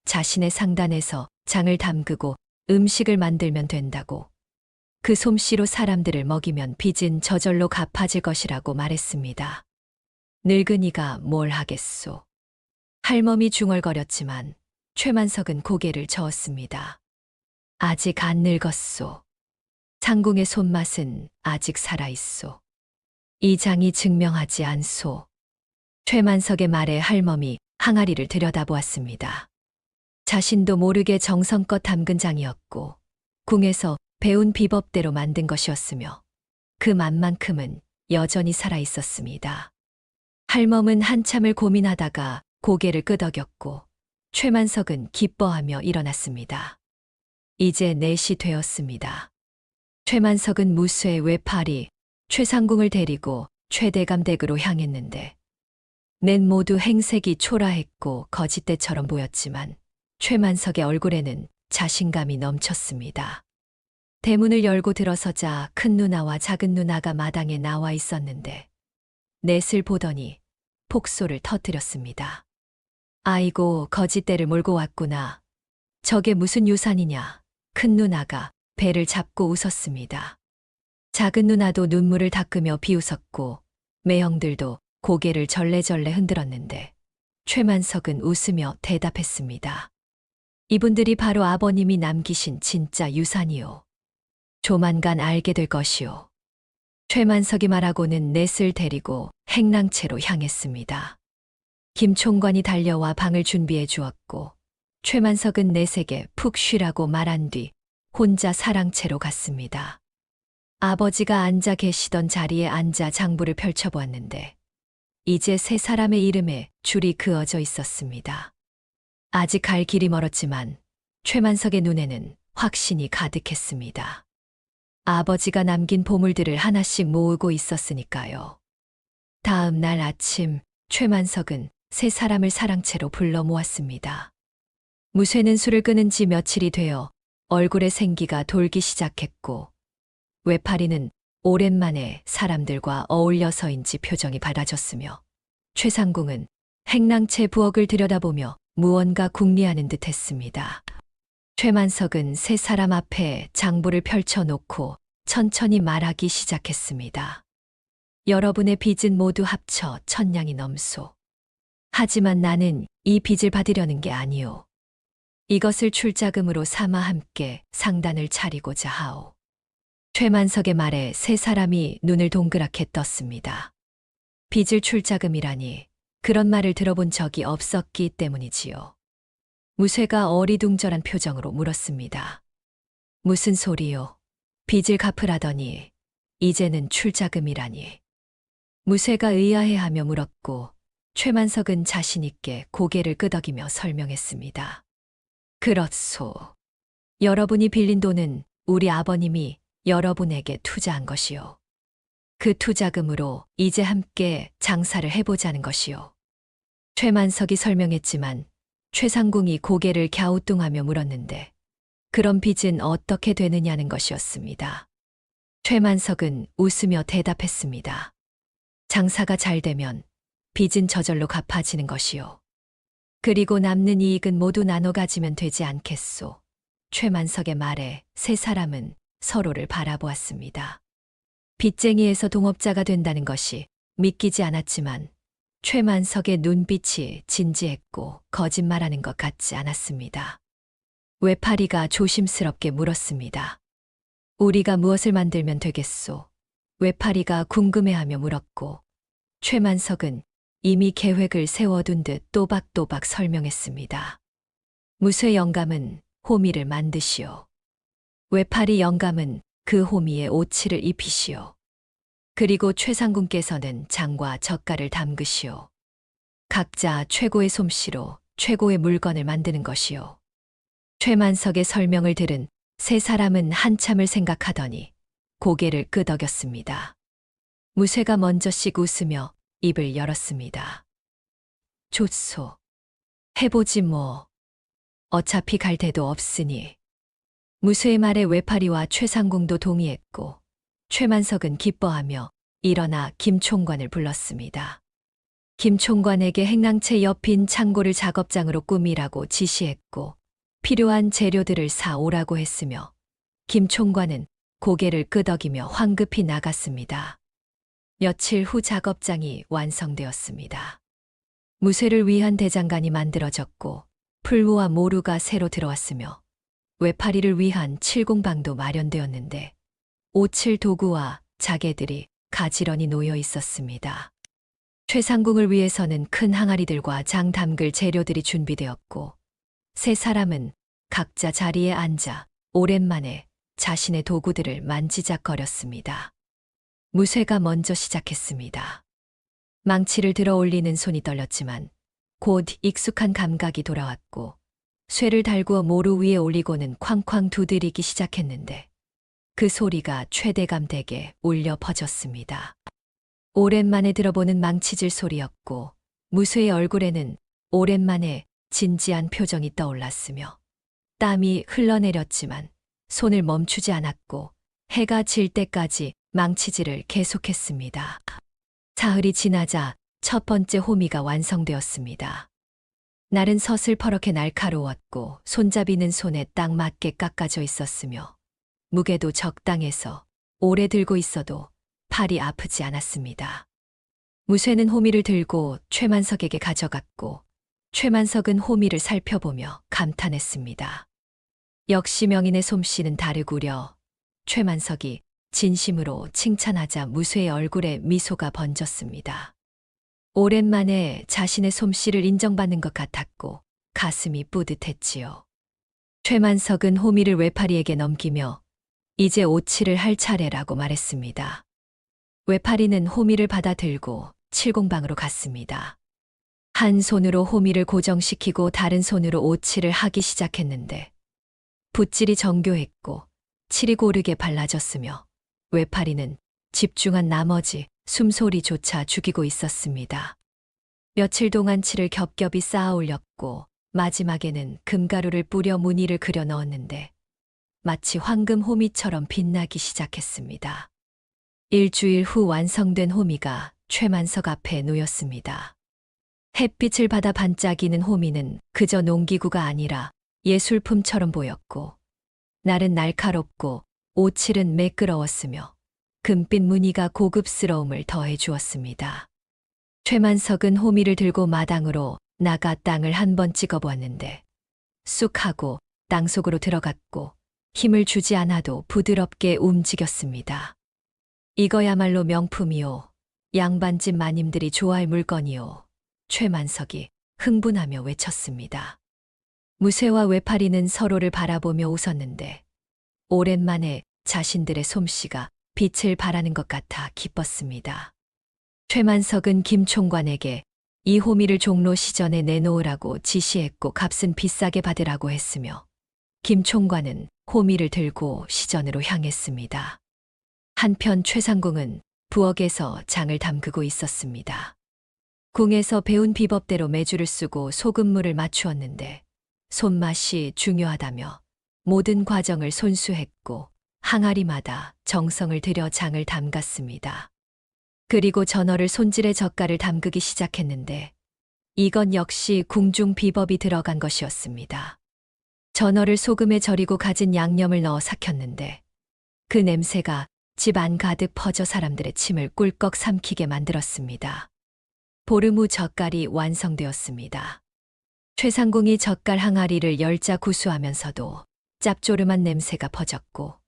E: 자신의 상단에서 장을 담그고 음식을 만들면 된다고 그 솜씨로 사람들을 먹이면 빚은 저절로 갚아질 것이라고 말했습니다. 늙은이가 뭘 하겠소. 할멈이 중얼거렸지만 최만석은 고개를 저었습니다. 아직 안 늙었소. 상궁의 손맛은 아직 살아있소. 이 장이 증명하지 않소. 최만석의 말에 할멈이 항아리를 들여다보았습니다. 자신도 모르게 정성껏 담근 장이었고 궁에서 배운 비법대로 만든 것이었으며 그 맛만큼은 여전히 살아있었습니다. 할멈은 한참을 고민하다가 고개를 끄덕였고 최만석은 기뻐하며 일어났습니다. 이제 4시 되었습니다. 최만석은 무쇠 외파리 최상궁을 데리고 최대감 댁으로 향했는데 넷 모두 행색이 초라했고 거짓대처럼 보였지만 최만석의 얼굴에는 자신감이 넘쳤습니다. 대문을 열고 들어서자 큰 누나와 작은 누나가 마당에 나와 있었는데 넷을 보더니 폭소를 터뜨렸습니다. 아이고 거짓대를 몰고 왔구나. 저게 무슨 유산이냐. 큰 누나가 배를 잡고 웃었습니다. 작은 누나도 눈물을 닦으며 비웃었고 매형들도 고개를 절레절레 흔들었는데 최만석은 웃으며 대답했습니다. 이분들이 바로 아버님이 남기신 진짜 유산이요. 조만간 알게 될 것이요. 최만석이 말하고는 넷을 데리고 행랑채로 향했습니다. 김 총관이 달려와 방을 준비해 주었고 최만석은 넷에게 푹 쉬라고 말한 뒤 혼자 사랑채로 갔습니다. 아버지가 앉아 계시던 자리에 앉아 장부를 펼쳐보았는데 이제 세 사람의 이름에 줄이 그어져 있었습니다. 아직 갈 길이 멀었지만 최만석의 눈에는 확신이 가득했습니다. 아버지가 남긴 보물들을 하나씩 모으고 있었으니까요. 다음 날 아침 최만석은 세 사람을 사랑채로 불러 모았습니다. 무쇠는 술을 끊은 지 며칠이 되어 얼굴에 생기가 돌기 시작했고 외파리는 오랜만에 사람들과 어울려서인지 표정이 밝아졌으며 최상궁은 행랑채 부엌을 들여다보며 무언가 궁리하는 듯 했습니다. 최만석은 세 사람 앞에 장부를 펼쳐놓고 천천히 말하기 시작했습니다. 여러분의 빚은 모두 합쳐 1000냥이 넘소. 하지만 나는 이 빚을 받으려는 게 아니오. 이것을 출자금으로 삼아 함께 상단을 차리고자 하오. 최만석의 말에 세 사람이 눈을 동그랗게 떴습니다. 빚을 출자금이라니 그런 말을 들어본 적이 없었기 때문이지요. 무쇠가 어리둥절한 표정으로 물었습니다. 무슨 소리요? 빚을 갚으라더니 이제는 출자금이라니. 무쇠가 의아해하며 물었고 최만석은 자신있게 고개를 끄덕이며 설명했습니다. 그렇소. 여러분이 빌린 돈은 우리 아버님이 여러분에게 투자한 것이요. 그 투자금으로 이제 함께 장사를 해보자는 것이요. 최만석이 설명했지만 최상궁이 고개를 갸우뚱하며 물었는데 그런 빚은 어떻게 되느냐는 것이었습니다. 최만석은 웃으며 대답했습니다. 장사가 잘 되면 빚은 저절로 갚아지는 것이요. 그리고 남는 이익은 모두 나눠 가지면 되지 않겠소. 최만석의 말에 세 사람은 서로를 바라보았습니다. 빚쟁이에서 동업자가 된다는 것이 믿기지 않았지만 최만석의 눈빛이 진지했고 거짓말하는 것 같지 않았습니다. 외파리가 조심스럽게 물었습니다. 우리가 무엇을 만들면 되겠소? 외파리가 궁금해하며 물었고 최만석은 이미 계획을 세워둔 듯 또박또박 설명했습니다. 무쇠 영감은 호미를 만드시오. 외파리 영감은 그 호미에 오치를 입히시오. 그리고 최상궁께서는 장과 젓갈을 담그시오. 각자 최고의 솜씨로 최고의 물건을 만드는 것이요. 최만석의 설명을 들은 세 사람은 한참을 생각하더니 고개를 끄덕였습니다. 무쇠가 먼저씩 웃으며 입을 열었습니다. 좋소. 해보지 뭐. 어차피 갈 데도 없으니. 무쇠의 말에 외파리와 최상궁도 동의했고 최만석은 기뻐하며 일어나 김 총관을 불렀습니다. 김 총관에게 행랑채 옆인 창고를 작업장으로 꾸미라고 지시했고 필요한 재료들을 사 오라고 했으며 김 총관은 고개를 끄덕이며 황급히 나갔습니다. 며칠 후 작업장이 완성되었습니다. 무쇠를 위한 대장간이 만들어졌고 풀무와 모루가 새로 들어왔으며 외파리를 위한 칠공방도 마련되었는데 오칠 도구와 자개들이 가지런히 놓여 있었습니다. 최상궁을 위해서는 큰 항아리들과 장 담글 재료들이 준비되었고 세 사람은 각자 자리에 앉아 오랜만에 자신의 도구들을 만지작거렸습니다. 무쇠가 먼저 시작했습니다. 망치를 들어 올리는 손이 떨렸지만 곧 익숙한 감각이 돌아왔고 쇠를 달구어 모루 위에 올리고는 쾅쾅 두드리기 시작했는데 그 소리가 최대감 댁에 울려 퍼졌습니다. 오랜만에 들어보는 망치질 소리였고 무쇠의 얼굴에는 오랜만에 진지한 표정이 떠올랐으며 땀이 흘러내렸지만 손을 멈추지 않았고 해가 질 때까지 망치질을 계속했습니다. 사흘이 지나자 첫 번째 호미가 완성되었습니다. 날은 서슬퍼렇게 날카로웠고 손잡이는 손에 딱 맞게 깎아져 있었으며 무게도 적당해서 오래 들고 있어도 팔이 아프지 않았습니다. 무쇠는 호미를 들고 최만석에게 가져갔고 최만석은 호미를 살펴보며 감탄했습니다. 역시 명인의 솜씨는 다르구려. 최만석이 진심으로 칭찬하자 무쇠의 얼굴에 미소가 번졌습니다. 오랜만에 자신의 솜씨를 인정받는 것 같았고 가슴이 뿌듯했지요. 최만석은 호미를 외파리에게 넘기며 이제 오칠을 할 차례라고 말했습니다. 외파리는 호미를 받아 들고 칠공방으로 갔습니다. 한 손으로 호미를 고정시키고 다른 손으로 오칠을 하기 시작했는데 붓질이 정교했고 칠이 고르게 발라졌으며 외파리는 집중한 나머지 숨소리조차 죽이고 있었습니다. 며칠 동안 칠을 겹겹이 쌓아 올렸고 마지막에는 금가루를 뿌려 무늬를 그려 넣었는데 마치 황금 호미처럼 빛나기 시작했습니다. 일주일 후 완성된 호미가 최만석 앞에 놓였습니다. 햇빛을 받아 반짝이는 호미는 그저 농기구가 아니라 예술품처럼 보였고 날은 날카롭고 오칠은 매끄러웠으며 금빛 무늬가 고급스러움을 더해 주었습니다. 최만석은 호미를 들고 마당으로 나가 땅을 한 번 찍어보았는데 쑥 하고 땅속으로 들어갔고 힘을 주지 않아도 부드럽게 움직였습니다. 이거야말로 명품이요. 양반집 마님들이 좋아할 물건이요. 최만석이 흥분하며 외쳤습니다. 무쇠와 외파리는 서로를 바라보며 웃었는데 오랜만에 자신들의 솜씨가 빛을 발하는 것 같아 기뻤습니다. 최만석은 김 총관에게 이 호미를 종로 시전에 내놓으라고 지시했고 값은 비싸게 받으라고 했으며 김 총관은 호미를 들고 시전으로 향했습니다. 한편 최상궁은 부엌에서 장을 담그고 있었습니다. 궁에서 배운 비법대로 메주를 쓰고 소금물을 맞추었는데 손맛이 중요하다며 모든 과정을 손수했고 항아리마다 정성을 들여 장을 담갔습니다. 그리고 전어를 손질해 젓갈을 담그기 시작했는데 이건 역시 궁중 비법이 들어간 것이었습니다. 전어를 소금에 절이고 가진 양념을 넣어 삭혔는데 그 냄새가 집 안 가득 퍼져 사람들의 침을 꿀꺽 삼키게 만들었습니다. 보름 후 젓갈이 완성되었습니다. 최상궁이 젓갈 항아리를 열자 구수하면서도 짭조름한 냄새가 퍼졌고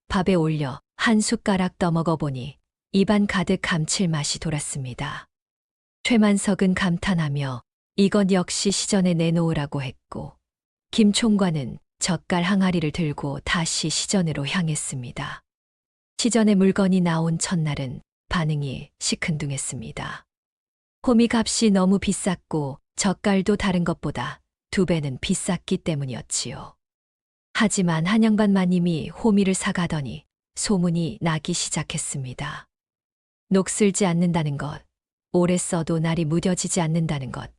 E: 밥에 올려 한 숟가락 떠먹어 보니 입안 가득 감칠맛이 돌았습니다. 최만석은 감탄하며 이건 역시 시전에 내놓으라고 했고 김 총관은 젓갈 항아리를 들고 다시 시전으로 향했습니다. 시전에 물건이 나온 첫날은 반응이 시큰둥했습니다. 호미 값이 너무 비쌌고 젓갈도 다른 것보다 2배는 비쌌기 때문이었지요. 하지만 한양반 마님이 호미를 사가더니 소문이 나기 시작했습니다. 녹슬지 않는다는 것, 오래 써도 날이 무뎌지지 않는다는 것,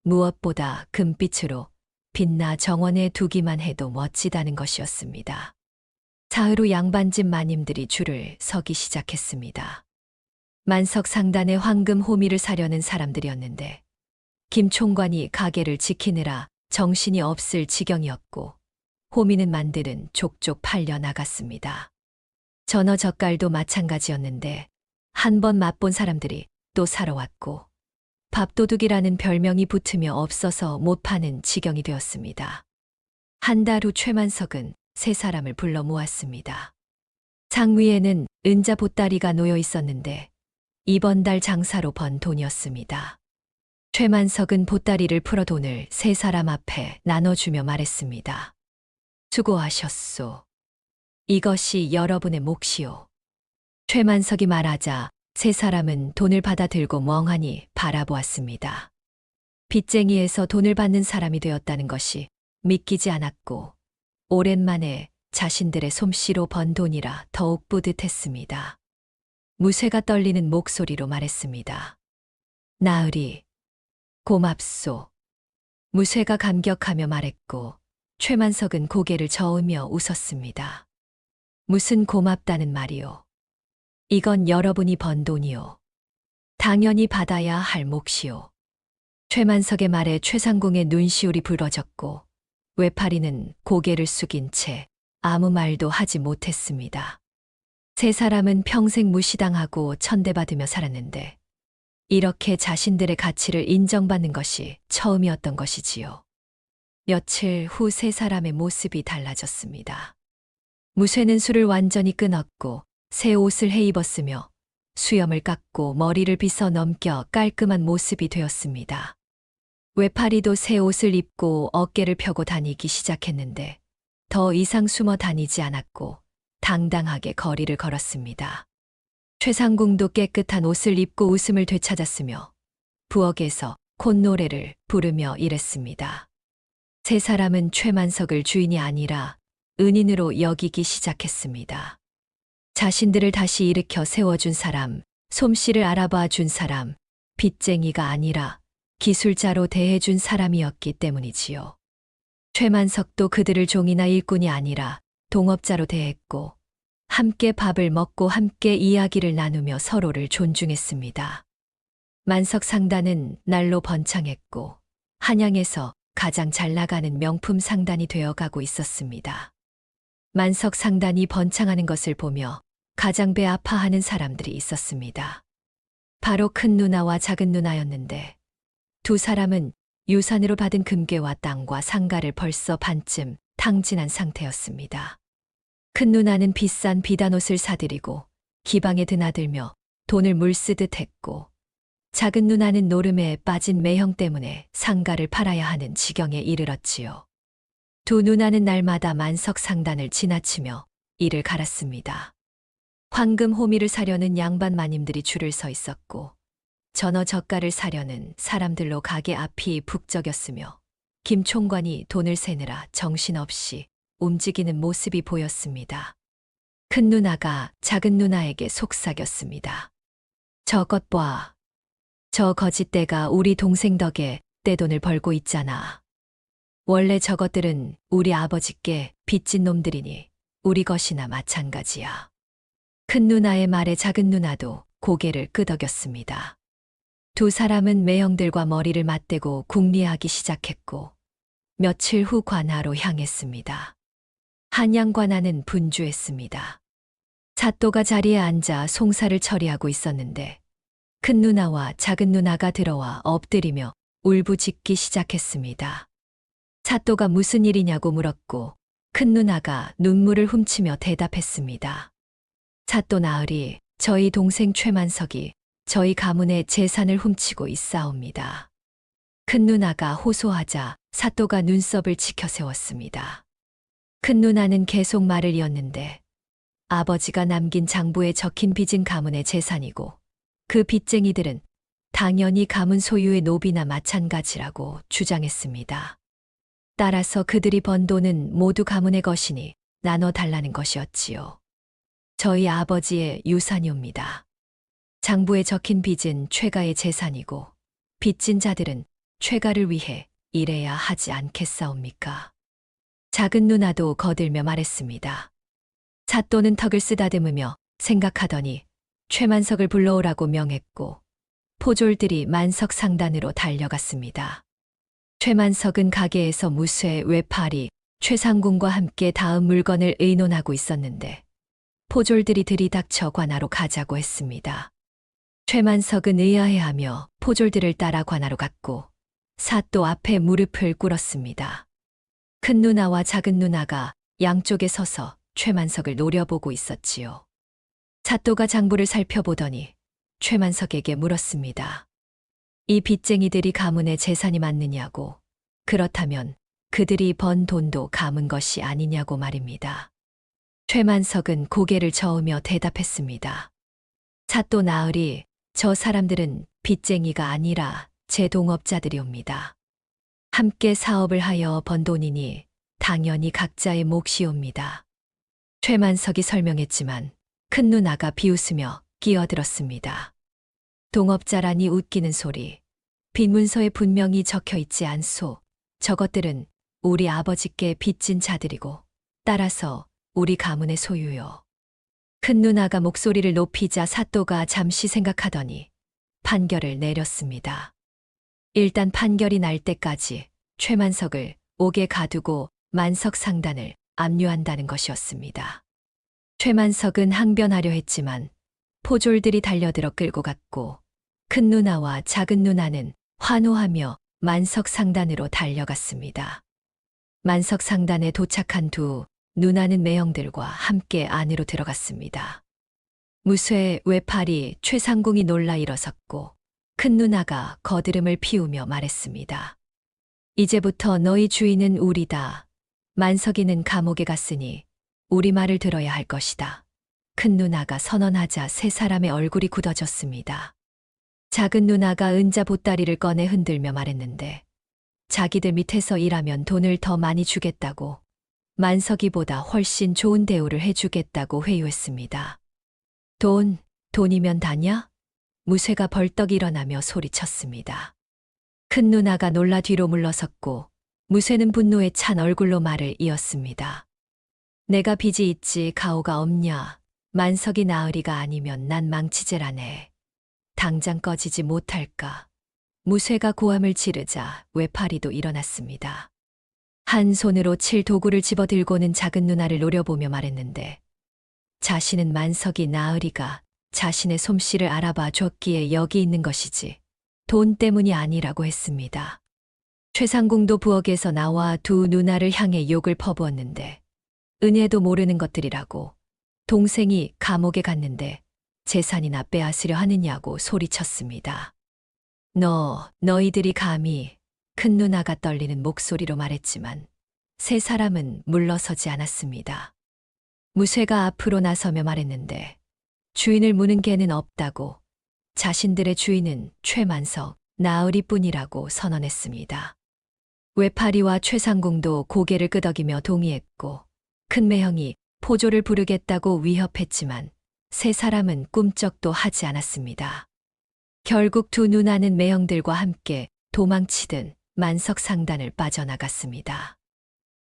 E: 무엇보다 금빛으로 빛나 정원에 두기만 해도 멋지다는 것이었습니다. 사흘 후 양반집 마님들이 줄을 서기 시작했습니다. 만석 상단에 황금 호미를 사려는 사람들이었는데 김 총관이 가게를 지키느라 정신이 없을 지경이었고 호미는 만들은 족족 팔려 나갔습니다. 전어 젓갈도 마찬가지였는데 한 번 맛본 사람들이 또 사러 왔고 밥도둑이라는 별명이 붙으며 없어서 못 파는 지경이 되었습니다. 한 달 후 최만석은 3사람을 불러 모았습니다. 상위에는 은자 보따리가 놓여 있었는데 이번 달 장사로 번 돈이었습니다. 최만석은 보따리를 풀어 돈을 3사람 앞에 나눠주며 말했습니다. 수고하셨소. 이것이 여러분의 몫이오. 최만석이 말하자 3사람은 돈을 받아 들고 멍하니 바라보았습니다. 빚쟁이에서 돈을 받는 사람이 되었다는 것이 믿기지 않았고 오랜만에 자신들의 솜씨로 번 돈이라 더욱 뿌듯했습니다. 무쇠가 떨리는 목소리로 말했습니다. 나으리, 고맙소. 무쇠가 감격하며 말했고 최만석은 고개를 저으며 웃었습니다. 무슨 고맙다는 말이오. 이건 여러분이 번 돈이오. 당연히 받아야 할 몫이오. 최만석의 말에 최상궁의 눈시울이 붉어졌고 외파리는 고개를 숙인 채 아무 말도 하지 못했습니다. 세 사람은 평생 무시당하고 천대받으며 살았는데 이렇게 자신들의 가치를 인정받는 것이 처음이었던 것이지요. 며칠 후 세 사람의 모습이 달라졌습니다. 무쇠는 술을 완전히 끊었고 새 옷을 해입었으며 수염을 깎고 머리를 빗어 넘겨 깔끔한 모습이 되었습니다. 외파리도 새 옷을 입고 어깨를 펴고 다니기 시작했는데 더 이상 숨어 다니지 않았고 당당하게 거리를 걸었습니다. 최상궁도 깨끗한 옷을 입고 웃음을 되찾았으며 부엌에서 콧노래를 부르며 일했습니다. 세 사람은 최만석을 주인이 아니라 은인으로 여기기 시작했습니다. 자신들을 다시 일으켜 세워준 사람, 솜씨를 알아봐 준 사람, 빚쟁이가 아니라 기술자로 대해준 사람이었기 때문이지요. 최만석도 그들을 종이나 일꾼이 아니라 동업자로 대했고 함께 밥을 먹고 함께 이야기를 나누며 서로를 존중했습니다. 만석 상단은 날로 번창했고 한양에서 가장 잘 나가는 명품 상단이 되어가고 있었습니다. 만석 상단이 번창하는 것을 보며 가장 배 아파하는 사람들이 있었습니다. 바로 큰 누나와 작은 누나였는데 두 사람은 유산으로 받은 금괴와 땅과 상가를 벌써 반쯤 탕진한 상태였습니다. 큰 누나는 비싼 비단옷을 사들이고 기방에 드나들며 돈을 물쓰듯 했고 작은 누나는 노름에 빠진 매형 때문에 상가를 팔아야 하는 지경에 이르렀지요. 두 누나는 날마다 만석 상단을 지나치며 이를 갈았습니다. 황금 호미를 사려는 양반 마님들이 줄을 서 있었고 전어 젓갈을 사려는 사람들로 가게 앞이 북적였으며 김 총관이 돈을 세느라 정신없이 움직이는 모습이 보였습니다. 큰 누나가 작은 누나에게 속삭였습니다. 저것 봐. 저 거짓대가 우리 동생 덕에 떼돈을 벌고 있잖아. 원래 저것들은 우리 아버지께 빚진 놈들이니 우리 것이나 마찬가지야. 큰 누나의 말에 작은 누나도 고개를 끄덕였습니다. 두 사람은 매형들과 머리를 맞대고 궁리하기 시작했고 며칠 후 관하로 향했습니다. 한양 관하는 분주했습니다. 사또가 자리에 앉아 송사를 처리하고 있었는데 큰 누나와 작은 누나가 들어와 엎드리며 울부짖기 시작했습니다. 사또가 무슨 일이냐고 물었고 큰 누나가 눈물을 훔치며 대답했습니다. 사또 나으리, 저희 동생 최만석이 저희 가문의 재산을 훔치고 있사옵니다. 큰 누나가 호소하자 사또가 눈썹을 치켜 세웠습니다. 큰 누나는 계속 말을 이었는데 아버지가 남긴 장부에 적힌 빚은 가문의 재산이고 그 빚쟁이들은 당연히 가문 소유의 노비나 마찬가지라고 주장했습니다. 따라서 그들이 번 돈은 모두 가문의 것이니 나눠달라는 것이었지요. 저희 아버지의 유산이옵니다. 장부에 적힌 빚은 최가의 재산이고 빚진 자들은 최가를 위해 일해야 하지 않겠사옵니까? 작은 누나도 거들며 말했습니다. 사또는 턱을 쓰다듬으며 생각하더니 최만석을 불러오라고 명했고 포졸들이 만석 상단으로 달려갔습니다. 최만석은 가게에서 무쇠, 외파리, 최상궁과 함께 다음 물건을 의논하고 있었는데 포졸들이 들이닥쳐 관하로 가자고 했습니다. 최만석은 의아해하며 포졸들을 따라 관하로 갔고 사또 앞에 무릎을 꿇었습니다. 큰 누나와 작은 누나가 양쪽에 서서 최만석을 노려보고 있었지요. 사또가 장부를 살펴보더니 최만석에게 물었습니다. 이 빚쟁이들이 가문의 재산이 맞느냐고, 그렇다면 그들이 번 돈도 가문 것이 아니냐고 말입니다. 최만석은 고개를 저으며 대답했습니다. 사또 나으리, 저 사람들은 빚쟁이가 아니라 제 동업자들이옵니다. 함께 사업을 하여 번 돈이니 당연히 각자의 몫이옵니다. 최만석이 설명했지만 큰 누나가 비웃으며 끼어들었습니다. 동업자라니 웃기는 소리. 빚문서에 분명히 적혀 있지 않소. 저것들은 우리 아버지께 빚진 자들이고 따라서 우리 가문의 소유요. 큰 누나가 목소리를 높이자 사또가 잠시 생각하더니 판결을 내렸습니다. 일단 판결이 날 때까지 최만석을 옥에 가두고 만석 상단을 압류한다는 것이었습니다. 최만석은 항변하려 했지만 포졸들이 달려들어 끌고 갔고 큰 누나와 작은 누나는 환호하며 만석 상단으로 달려갔습니다. 만석 상단에 도착한 두 누나는 매형들과 함께 안으로 들어갔습니다. 무쇠 외팔이 최상궁이 놀라 일어섰고 큰 누나가 거드름을 피우며 말했습니다. 이제부터 너희 주인은 우리다. 만석이는 감옥에 갔으니 우리 말을 들어야 할 것이다. 큰 누나가 선언하자 세 사람의 얼굴이 굳어졌습니다. 작은 누나가 은자 보따리를 꺼내 흔들며 말했는데 자기들 밑에서 일하면 돈을 더 많이 주겠다고 만석이보다 훨씬 좋은 대우를 해주겠다고 회유했습니다. 돈이면 다냐? 무쇠가 벌떡 일어나며 소리쳤습니다. 큰 누나가 놀라 뒤로 물러섰고 무쇠는 분노에 찬 얼굴로 말을 이었습니다. 내가 빚이 있지 가오가 없냐? 만석이 나으리가 아니면 난 망치질하네. 당장 꺼지지 못할까? 무쇠가 고함을 지르자 외파리도 일어났습니다. 한 손으로 칠 도구를 집어들고는 작은 누나를 노려보며 말했는데 자신은 만석이 나으리가 자신의 솜씨를 알아봐 줬기에 여기 있는 것이지 돈 때문이 아니라고 했습니다. 최상궁도 부엌에서 나와 두 누나를 향해 욕을 퍼부었는데 은혜도 모르는 것들이라고 동생이 감옥에 갔는데 재산이나 빼앗으려 하느냐고 소리쳤습니다. 너희들이 감히 큰 누나가 떨리는 목소리로 말했지만 세 사람은 물러서지 않았습니다. 무쇠가 앞으로 나서며 말했는데 주인을 무는 개는 없다고 자신들의 주인은 최만석, 나으리뿐이라고 선언했습니다. 외파리와 최상궁도 고개를 끄덕이며 동의했고 큰 매형이 포조를 부르겠다고 위협했지만 세 사람은 꿈쩍도 하지 않았습니다. 결국 두 누나는 매형들과 함께 도망치듯 만석 상단을 빠져나갔습니다.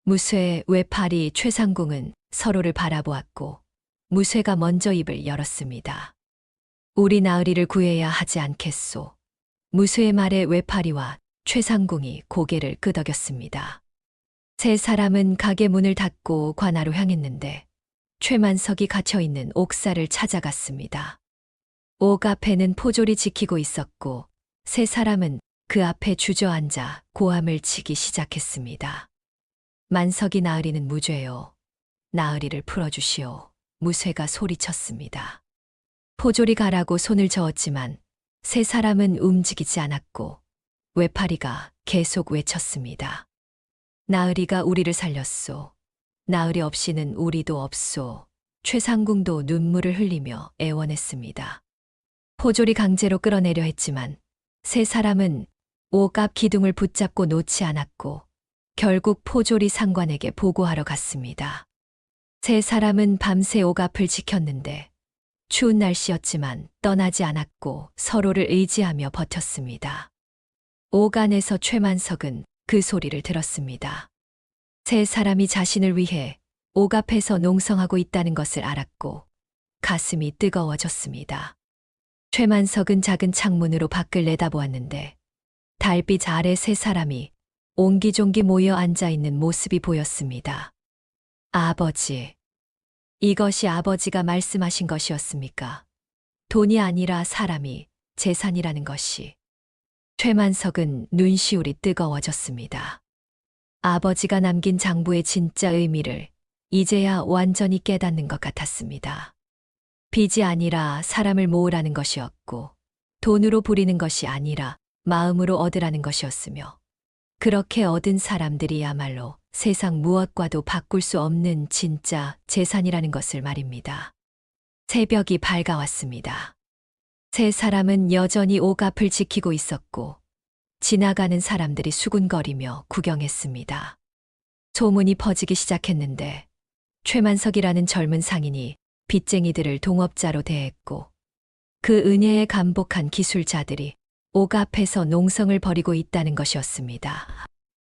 E: 무쇠, 외파리, 최상궁은 서로를 바라보았고 무쇠가 먼저 입을 열었습니다. 우리 나으리를 구해야 하지 않겠소. 무쇠의 말에 외파리와 최상궁이 고개를 끄덕였습니다. 세 사람은 가게 문을 닫고 관하로 향했는데 최만석이 갇혀있는 옥사를 찾아갔습니다. 옥 앞에는 포졸이 지키고 있었고 세 사람은 그 앞에 주저앉아 고함을 치기 시작했습니다. 만석이 나으리는 무죄요. 나으리를 풀어주시오. 무쇠가 소리쳤습니다. 포졸이 가라고 손을 저었지만 세 사람은 움직이지 않았고 외파리가 계속 외쳤습니다. 나으리가 우리를 살렸소. 나으리 없이는 우리도 없소. 최상궁도 눈물을 흘리며 애원했습니다. 포졸이 강제로 끌어내려 했지만 세 사람은 옥 앞 기둥을 붙잡고 놓지 않았고 결국 포졸이 상관에게 보고하러 갔습니다. 세 사람은 밤새 옥 앞을 지켰는데 추운 날씨였지만 떠나지 않았고 서로를 의지하며 버텼습니다. 옥 안에서 최만석은 그 소리를 들었습니다. 세 사람이 자신을 위해 옥 앞에서 농성하고 있다는 것을 알았고 가슴이 뜨거워졌습니다. 최만석은 작은 창문으로 밖을 내다보았는데 달빛 아래 세 사람이 옹기종기 모여 앉아있는 모습이 보였습니다. 아버지, 이것이 아버지가 말씀하신 것이었습니까? 돈이 아니라 사람이 재산이라는 것이. 최만석은 눈시울이 뜨거워졌습니다. 아버지가 남긴 장부의 진짜 의미를 이제야 완전히 깨닫는 것 같았습니다. 빚이 아니라 사람을 모으라는 것이었고 돈으로 부리는 것이 아니라 마음으로 얻으라는 것이었으며 그렇게 얻은 사람들이야말로 세상 무엇과도 바꿀 수 없는 진짜 재산이라는 것을 말입니다. 새벽이 밝아왔습니다. 세 사람은 여전히 옥 앞을 지키고 있었고 지나가는 사람들이 수군거리며 구경했습니다. 소문이 퍼지기 시작했는데 최만석이라는 젊은 상인이 빚쟁이들을 동업자로 대했고 그 은혜에 감복한 기술자들이 옥 앞에서 농성을 벌이고 있다는 것이었습니다.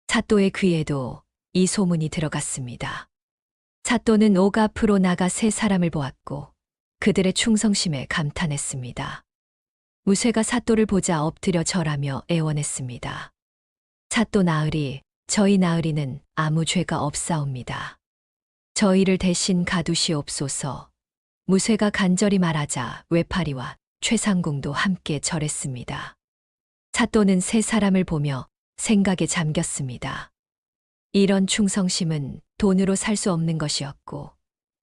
E: 사또의 귀에도 이 소문이 들어갔습니다. 사또는 옥 앞으로 나가 세 사람을 보았고 그들의 충성심에 감탄했습니다. 무쇠가 사또를 보자 엎드려 절하며 애원했습니다. 사또 나으리, 저희 나으리는 아무 죄가 없사옵니다. 저희를 대신 가두시옵소서. 무쇠가 간절히 말하자 외파리와 최상궁도 함께 절했습니다. 사또는 세 사람을 보며 생각에 잠겼습니다. 이런 충성심은 돈으로 살 수 없는 것이었고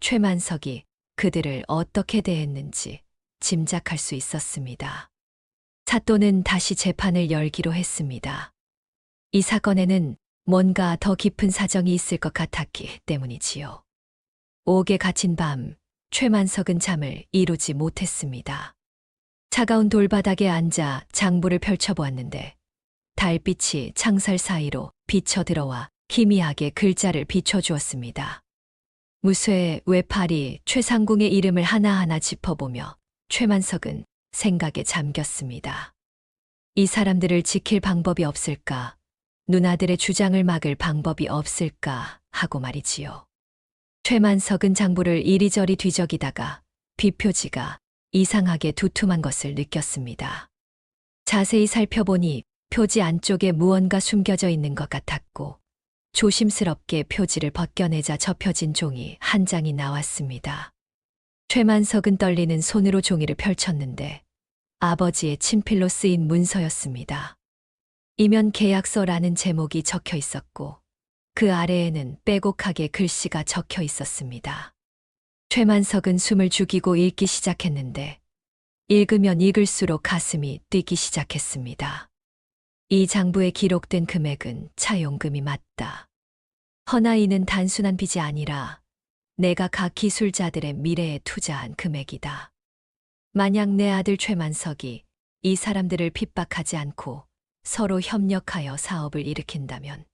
E: 최만석이 그들을 어떻게 대했는지 짐작할 수 있었습니다. 사또는 다시 재판을 열기로 했습니다. 이 사건에는 뭔가 더 깊은 사정이 있을 것 같았기 때문이지요. 옥에 갇힌 밤, 최만석은 잠을 이루지 못했습니다. 차가운 돌바닥에 앉아 장부를 펼쳐보았는데 달빛이 창살 사이로 비쳐 들어와 희미하게 글자를 비춰주었습니다. 무쇠, 외파리, 최상궁의 이름을 하나하나 짚어보며 최만석은 생각에 잠겼습니다. 이 사람들을 지킬 방법이 없을까? 누나들의 주장을 막을 방법이 없을까? 하고 말이지요. 최만석은 장부를 이리저리 뒤적이다가 비표지가 이상하게 두툼한 것을 느꼈습니다. 자세히 살펴보니 표지 안쪽에 무언가 숨겨져 있는 것 같았고 조심스럽게 표지를 벗겨내자 접혀진 종이 한 장이 나왔습니다. 최만석은 떨리는 손으로 종이를 펼쳤는데 아버지의 친필로 쓰인 문서였습니다. 이면 계약서라는 제목이 적혀 있었고 그 아래에는 빼곡하게 글씨가 적혀 있었습니다. 최만석은 숨을 죽이고 읽기 시작했는데 읽으면 읽을수록 가슴이 뛰기 시작했습니다. 이 장부에 기록된 금액은 차용금이 맞다. 허나 이는 단순한 빚이 아니라 내가 각 기술자들의 미래에 투자한 금액이다. 만약 내 아들 최만석이 이 사람들을 핍박하지 않고 서로 협력하여 사업을 일으킨다면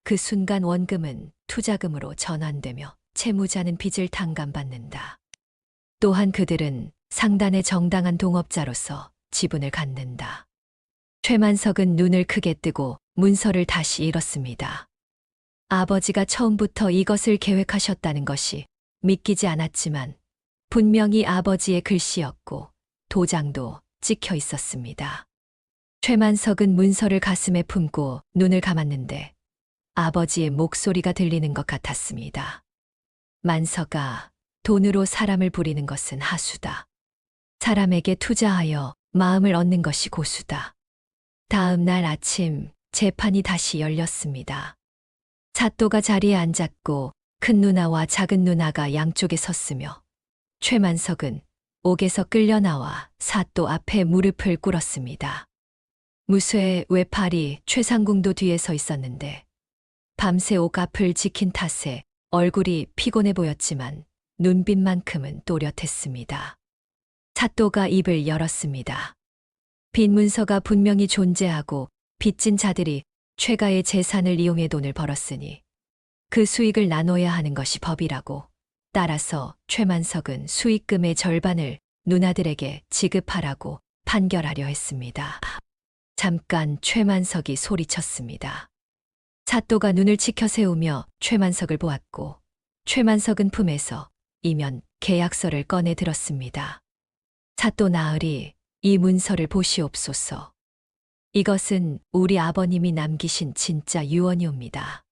E: 그 순간 원금은 투자금으로 전환되며 채무자는 빚을 탕감받는다. 또한 그들은 상단의 정당한 동업자로서 지분을 갖는다. 최만석은 눈을 크게 뜨고 문서를 다시 읽었습니다. 아버지가 처음부터 이것을 계획하셨다는 것이 믿기지 않았지만 분명히 아버지의 글씨였고 도장도 찍혀 있었습니다. 최만석은 문서를 가슴에 품고 눈을 감았는데 아버지의 목소리가 들리는 것 같았습니다. 만석아, 돈으로 사람을 부리는 것은 하수다. 사람에게 투자하여 마음을 얻는 것이 고수다. 다음 날 아침 재판이 다시 열렸습니다. 사또가 자리에 앉았고 큰 누나와 작은 누나가 양쪽에 섰으며 최만석은 옥에서 끌려 나와 사또 앞에 무릎을 꿇었습니다. 무쇠, 외파리, 최상궁도 뒤에 서 있었는데 밤새 옥 앞을 지킨 탓에 얼굴이 피곤해 보였지만 눈빛만큼은 또렷했습니다. 사또가 입을 열었습니다. 빈 문서가 분명히 존재하고 빚진 자들이 최가의 재산을 이용해 돈을 벌었으니 그 수익을 나눠야 하는 것이 법이라고, 따라서 최만석은 수익금의 절반을 누나들에게 지급하라고 판결하려 했습니다. 잠깐 최만석이 소리쳤습니다. 사또가 눈을 치켜 세우며 최만석을 보았고 최만석은 품에서 이면 계약서를 꺼내 들었습니다. 사또 나으리, 이 문서를 보시옵소서. 이것은 우리 아버님이 남기신 진짜 유언이옵니다.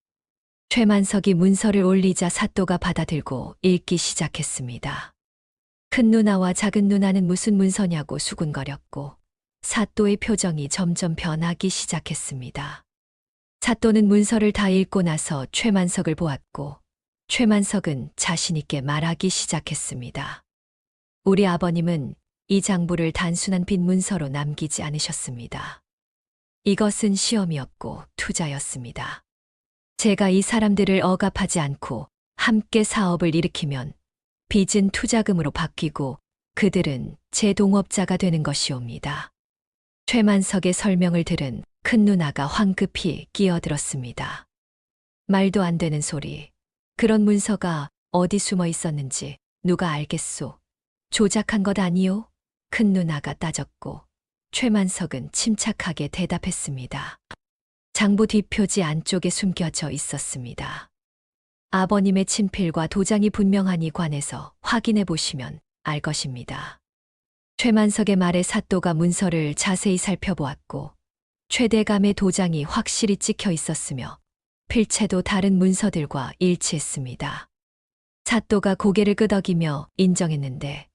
E: 최만석이 문서를 올리자 사또가 받아들고 읽기 시작했습니다. 큰 누나와 작은 누나는 무슨 문서냐고 수군거렸고 사또의 표정이 점점 변하기 시작했습니다. 사또는 문서를 다 읽고 나서 최만석을 보았고 최만석은 자신 있게 말하기 시작했습니다. 우리 아버님은 이 장부를 단순한 빈 문서로 남기지 않으셨습니다. 이것은 시험이었고 투자였습니다. 제가 이 사람들을 억압하지 않고 함께 사업을 일으키면 빚은 투자금으로 바뀌고 그들은 제 동업자가 되는 것이옵니다. 최만석의 설명을 들은 큰 누나가 황급히 끼어들었습니다. 말도 안 되는 소리. 그런 문서가 어디 숨어 있었는지 누가 알겠소? 조작한 것 아니요? 큰 누나가 따졌고 최만석은 침착하게 대답했습니다. 장부 뒷표지 안쪽에 숨겨져 있었습니다. 아버님의 친필과 도장이 분명하니 관해서 확인해 보시면 알 것입니다. 최만석의 말에 사또가 문서를 자세히 살펴보았고 최대감의 도장이 확실히 찍혀 있었으며 필체도 다른 문서들과 일치했습니다. 사또가 고개를 끄덕이며 인정했는데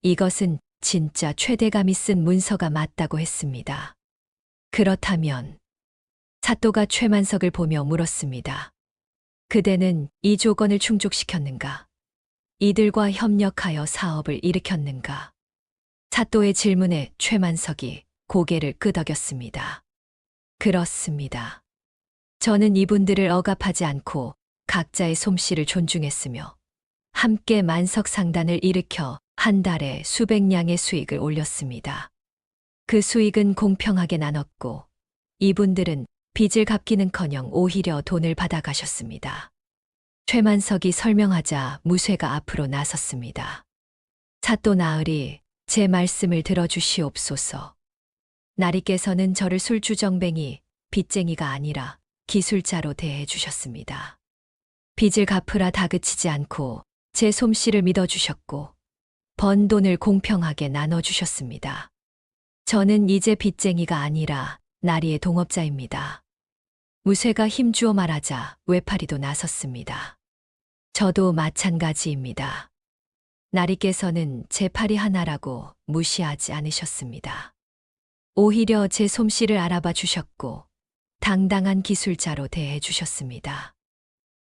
E: 이것은 진짜 최대감이 쓴 문서가 맞다고 했습니다. 그렇다면 사또가 최만석을 보며 물었습니다. 그대는 이 조건을 충족시켰는가? 이들과 협력하여 사업을 일으켰는가? 사또의 질문에 최만석이 고개를 끄덕였습니다. 그렇습니다. 저는 이분들을 억압하지 않고 각자의 솜씨를 존중했으며 함께 만석 상단을 일으켜 한 달에 수백 냥의 수익을 올렸습니다. 그 수익은 공평하게 나눴고 이분들은 빚을 갚기는커녕 오히려 돈을 받아가셨습니다. 최만석이 설명하자 무쇠가 앞으로 나섰습니다. 사또 나으리, 제 말씀을 들어주시옵소서. 나리께서는 저를 술주정뱅이, 빚쟁이가 아니라 기술자로 대해 주셨습니다. 빚을 갚으라 다그치지 않고 제 솜씨를 믿어주셨고 번 돈을 공평하게 나눠주셨습니다. 저는 이제 빚쟁이가 아니라 나리의 동업자입니다. 무쇠가 힘주어 말하자 외파리도 나섰습니다. 저도 마찬가지입니다. 나리께서는 제 팔이 하나라고 무시하지 않으셨습니다. 오히려 제 솜씨를 알아봐 주셨고 당당한 기술자로 대해 주셨습니다.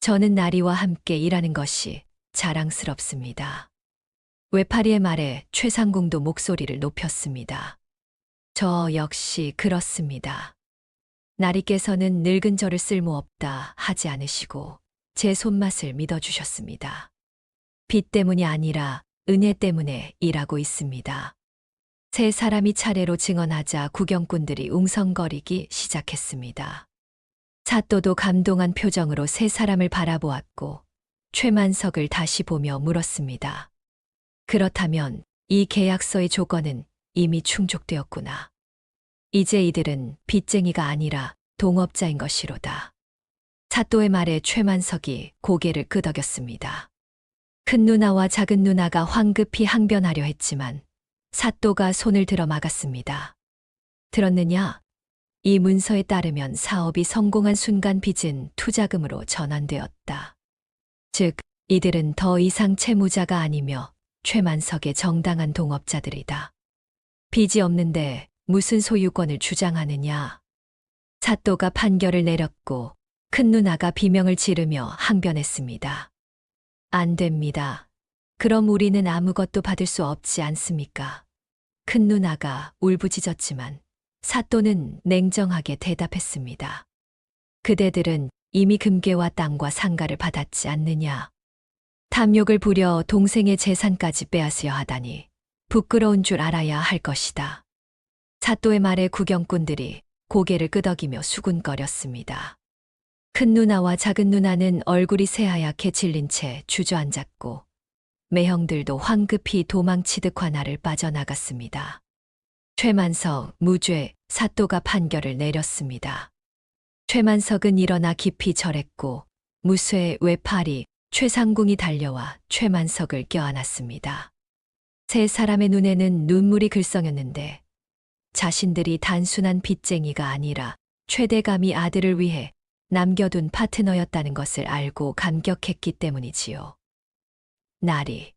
E: 저는 나리와 함께 일하는 것이 자랑스럽습니다. 외파리의 말에 최상궁도 목소리를 높였습니다. 저 역시 그렇습니다. 나리께서는 늙은 저를 쓸모없다 하지 않으시고 제 손맛을 믿어주셨습니다. 빚 때문이 아니라 은혜 때문에 일하고 있습니다. 세 사람이 차례로 증언하자 구경꾼들이 웅성거리기 시작했습니다. 사또도 감동한 표정으로 세 사람을 바라보았고 최만석을 다시 보며 물었습니다. 그렇다면 이 계약서의 조건은 이미 충족되었구나. 이제 이들은 빚쟁이가 아니라 동업자인 것이로다. 사또의 말에 최만석이 고개를 끄덕였습니다. 큰 누나와 작은 누나가 황급히 항변하려 했지만 사또가 손을 들어 막았습니다. 들었느냐? 이 문서에 따르면 사업이 성공한 순간 빚은 투자금으로 전환되었다. 즉, 이들은 더 이상 채무자가 아니며 최만석의 정당한 동업자들이다. 빚이 없는데 무슨 소유권을 주장하느냐? 사또가 판결을 내렸고 큰 누나가 비명을 지르며 항변했습니다. 안 됩니다. 그럼 우리는 아무것도 받을 수 없지 않습니까? 큰 누나가 울부짖었지만 사또는 냉정하게 대답했습니다. 그대들은 이미 금괴와 땅과 상가를 받았지 않느냐? 탐욕을 부려 동생의 재산까지 빼앗으려 하다니 부끄러운 줄 알아야 할 것이다. 사또의 말에 구경꾼들이 고개를 끄덕이며 수군거렸습니다. 큰 누나와 작은 누나는 얼굴이 새하얗게 질린 채 주저앉았고 매형들도 황급히 도망치듯 관할을 빠져나갔습니다. 최만석, 무죄, 사또가 판결을 내렸습니다. 최만석은 일어나 깊이 절했고 무쇠, 외파리, 최상궁이 달려와 최만석을 껴안았습니다. 세 사람의 눈에는 눈물이 글썽였는데 자신들이 단순한 빚쟁이가 아니라 최대감이 아들을 위해 남겨둔 파트너였다는 것을 알고 감격했기 때문이지요. 나리.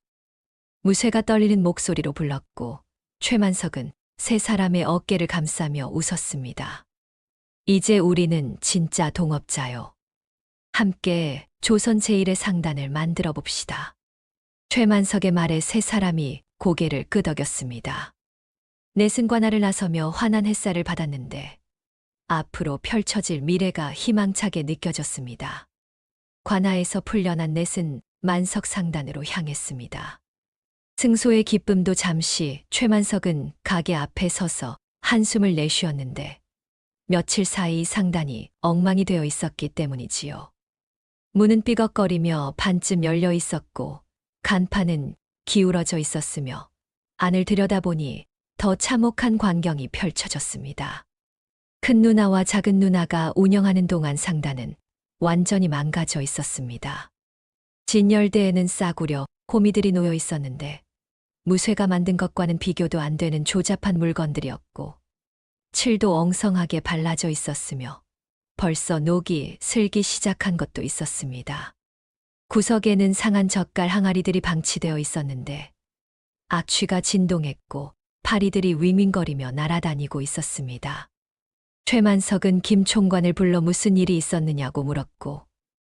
E: 무쇠가 떨리는 목소리로 불렀고 최만석은 세 사람의 어깨를 감싸며 웃었습니다. 이제 우리는 진짜 동업자요. 함께 조선 제1의 상단을 만들어 봅시다. 최만석의 말에 세 사람이 고개를 끄덕였습니다. 넷은 관할을 나서며 환한 햇살을 받았는데 앞으로 펼쳐질 미래가 희망차게 느껴졌습니다. 관하에서 풀려난 넷은 만석 상단으로 향했습니다. 승소의 기쁨도 잠시 최만석은 가게 앞에 서서 한숨을 내쉬었는데 며칠 사이 상단이 엉망이 되어 있었기 때문이지요. 문은 삐걱거리며 반쯤 열려 있었고 간판은 기울어져 있었으며 안을 들여다보니 더 참혹한 광경이 펼쳐졌습니다. 큰 누나와 작은 누나가 운영하는 동안 상단은 완전히 망가져 있었습니다. 진열대에는 싸구려, 호미들이 놓여 있었는데 무쇠가 만든 것과는 비교도 안 되는 조잡한 물건들이었고 칠도 엉성하게 발라져 있었으며 벌써 녹이 슬기 시작한 것도 있었습니다. 구석에는 상한 젓갈 항아리들이 방치되어 있었는데 악취가 진동했고 파리들이 윙윙거리며 날아다니고 있었습니다. 최만석은 김 총관을 불러 무슨 일이 있었느냐고 물었고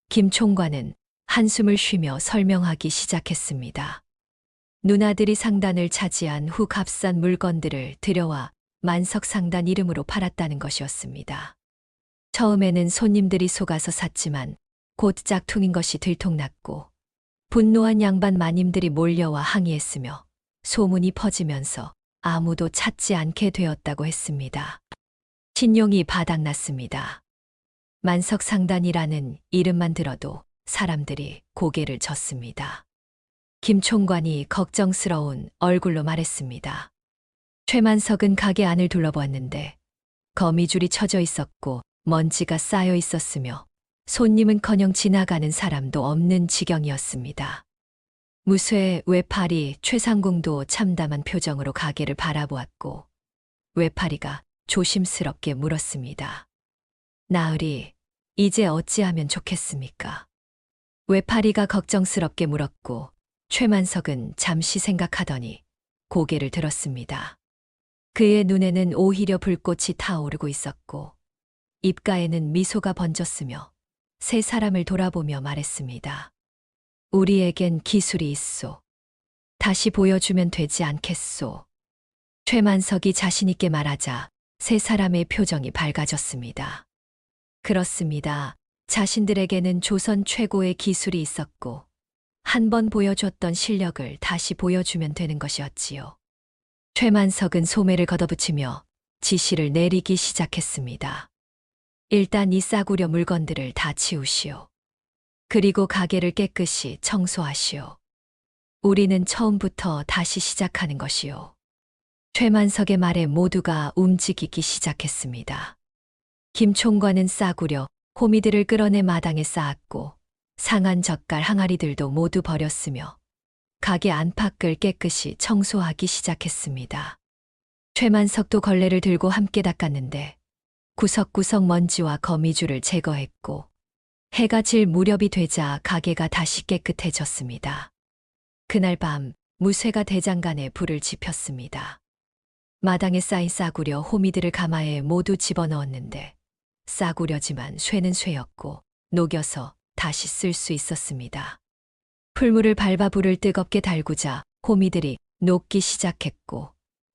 E: 김 총관은 한숨을 쉬며 설명하기 시작했습니다. 누나들이 상단을 차지한 후 값싼 물건들을 들여와 만석 상단 이름으로 팔았다는 것이었습니다. 처음에는 손님들이 속아서 샀지만 곧 짝퉁인 것이 들통났고 분노한 양반 마님들이 몰려와 항의했으며 소문이 퍼지면서 아무도 찾지 않게 되었다고 했습니다. 신용이 바닥났습니다. 만석 상단이라는 이름만 들어도 사람들이 고개를 젓습니다. 김 총관이 걱정스러운 얼굴로 말했습니다. 최만석은 가게 안을 둘러보았는데 거미줄이 쳐져 있었고 먼지가 쌓여 있었으며 손님은커녕 지나가는 사람도 없는 지경이었습니다. 무쇠 외파리 최상궁도 참담한 표정으로 가게를 바라보았고 외파리가 조심스럽게 물었습니다. 나으리, 이제 어찌하면 좋겠습니까? 외파리가 걱정스럽게 물었고 최만석은 잠시 생각하더니 고개를 들었습니다. 그의 눈에는 오히려 불꽃이 타오르고 있었고 입가에는 미소가 번졌으며 세 사람을 돌아보며 말했습니다. 우리에겐 기술이 있소. 다시 보여주면 되지 않겠소. 최만석이 자신있게 말하자 세 사람의 표정이 밝아졌습니다. 그렇습니다. 자신들에게는 조선 최고의 기술이 있었고 한 번 보여줬던 실력을 다시 보여주면 되는 것이었지요. 최만석은 소매를 걷어붙이며 지시를 내리기 시작했습니다. 일단 이 싸구려 물건들을 다 치우시오. 그리고 가게를 깨끗이 청소하시오. 우리는 처음부터 다시 시작하는 것이오. 최만석의 말에 모두가 움직이기 시작했습니다. 김 총관은 싸구려 호미들을 끌어내 마당에 쌓았고 상한 젓갈 항아리들도 모두 버렸으며 가게 안팎을 깨끗이 청소하기 시작했습니다. 최만석도 걸레를 들고 함께 닦았는데 구석구석 먼지와 거미줄을 제거했고 해가 질 무렵이 되자 가게가 다시 깨끗해졌습니다. 그날 밤 무쇠가 대장간에 불을 지폈습니다. 마당에 쌓인 싸구려 호미들을 가마에 모두 집어넣었는데 싸구려지만 쇠는 쇠였고 녹여서 다시 쓸 수 있었습니다. 풀물을 밟아 불을 뜨겁게 달구자 호미들이 녹기 시작했고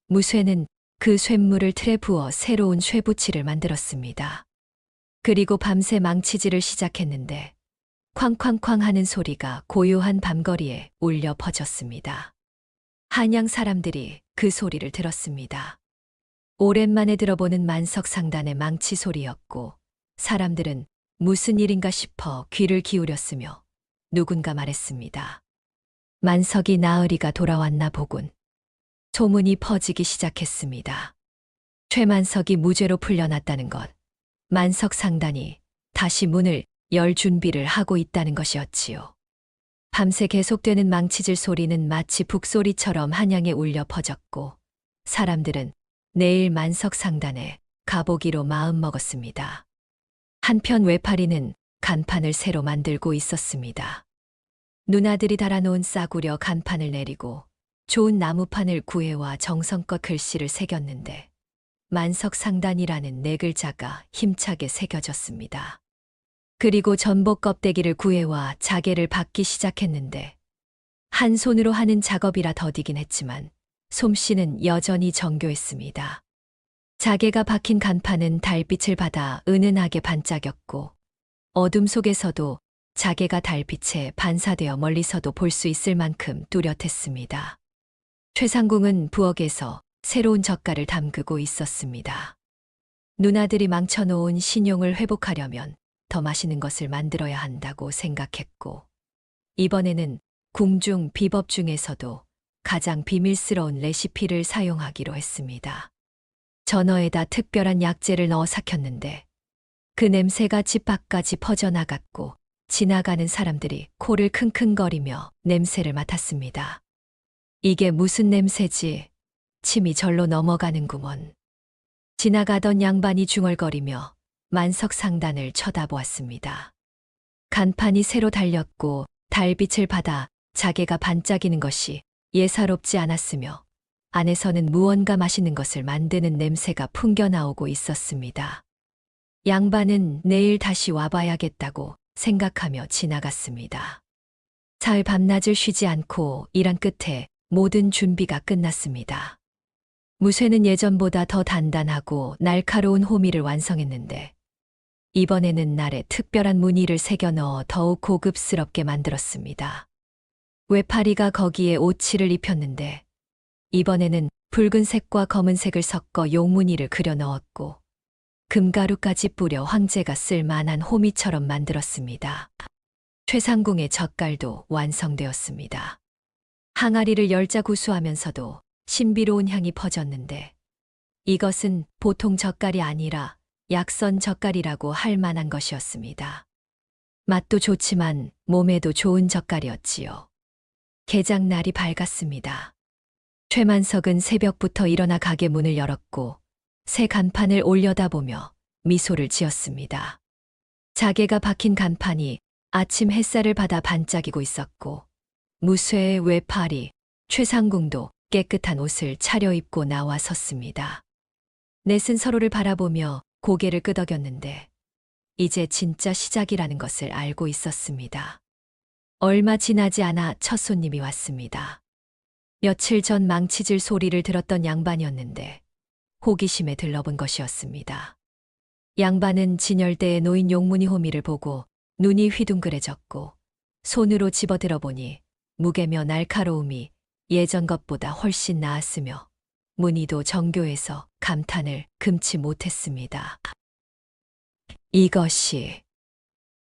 E: 무쇠는 그 쇳물을 틀에 부어 새로운 쇠붙이를 만들었습니다. 그리고 밤새 망치질을 시작했는데 쾅쾅쾅 하는 소리가 고요한 밤거리에 울려 퍼졌습니다. 한양 사람들이 그 소리를 들었습니다. 오랜만에 들어보는 만석 상단의 망치 소리였고 사람들은 무슨 일인가 싶어 귀를 기울였으며 누군가 말했습니다. 만석이 나으리가 돌아왔나 보군. 소문이 퍼지기 시작했습니다. 최만석이 무죄로 풀려났다는 것, 만석 상단이 다시 문을 열 준비를 하고 있다는 것이었지요. 밤새 계속되는 망치질 소리는 마치 북소리처럼 한양에 울려 퍼졌고 사람들은 내일 만석 상단에 가보기로 마음먹었습니다. 한편 외파리는 간판을 새로 만들고 있었습니다. 누나들이 달아놓은 싸구려 간판을 내리고 좋은 나무판을 구해와 정성껏 글씨를 새겼는데 만석 상단이라는 네 글자가 힘차게 새겨졌습니다. 그리고 전복 껍데기를 구해와 자개를 박기 시작했는데 한 손으로 하는 작업이라 더디긴 했지만 솜씨는 여전히 정교했습니다. 자개가 박힌 간판은 달빛을 받아 은은하게 반짝였고 어둠 속에서도 자개가 달빛에 반사되어 멀리서도 볼 수 있을 만큼 뚜렷했습니다. 최상궁은 부엌에서 새로운 젓갈을 담그고 있었습니다. 누나들이 망쳐놓은 신용을 회복하려면 더 맛있는 것을 만들어야 한다고 생각했고 이번에는 궁중 비법 중에서도 가장 비밀스러운 레시피를 사용하기로 했습니다. 전어에다 특별한 약재를 넣어 삭혔는데 그 냄새가 집 밖까지 퍼져나갔고 지나가는 사람들이 코를 킁킁거리며 냄새를 맡았습니다. 이게 무슨 냄새지? 침이 절로 넘어가는구먼. 지나가던 양반이 중얼거리며 만석 상단을 쳐다보았습니다. 간판이 새로 달렸고 달빛을 받아 자개가 반짝이는 것이 예사롭지 않았으며 안에서는 무언가 맛있는 것을 만드는 냄새가 풍겨나오고 있었습니다. 양반은 내일 다시 와봐야겠다고 생각하며 지나갔습니다. 사흘 밤낮을 쉬지 않고 일한 끝에 모든 준비가 끝났습니다. 무쇠는 예전보다 더 단단하고 날카로운 호미를 완성했는데 이번에는 날에 특별한 무늬를 새겨 넣어 더욱 고급스럽게 만들었습니다. 외파리가 거기에 오칠을 입혔는데 이번에는 붉은색과 검은색을 섞어 용무늬를 그려 넣었고 금가루까지 뿌려 황제가 쓸 만한 호미처럼 만들었습니다. 최상궁의 젓갈도 완성되었습니다. 항아리를 열자 구수하면서도 신비로운 향이 퍼졌는데 이것은 보통 젓갈이 아니라 약선 젓갈이라고 할 만한 것이었습니다. 맛도 좋지만 몸에도 좋은 젓갈이었지요. 개장날이 밝았습니다. 최만석은 새벽부터 일어나 가게 문을 열었고 새 간판을 올려다보며 미소를 지었습니다. 자개가 박힌 간판이 아침 햇살을 받아 반짝이고 있었고 무쇠의 외파리, 최상궁도 깨끗한 옷을 차려입고 나와 섰습니다. 넷은 서로를 바라보며 고개를 끄덕였는데 이제 진짜 시작이라는 것을 알고 있었습니다. 얼마 지나지 않아 첫 손님이 왔습니다. 며칠 전 망치질 소리를 들었던 양반이었는데 호기심에 들러본 것이었습니다. 양반은 진열대에 놓인 용무늬 호미를 보고 눈이 휘둥그레졌고 손으로 집어들어 보니 무게며 날카로움이 예전 것보다 훨씬 나았으며 무늬도 정교해서 감탄을 금치 못했습니다. 이것이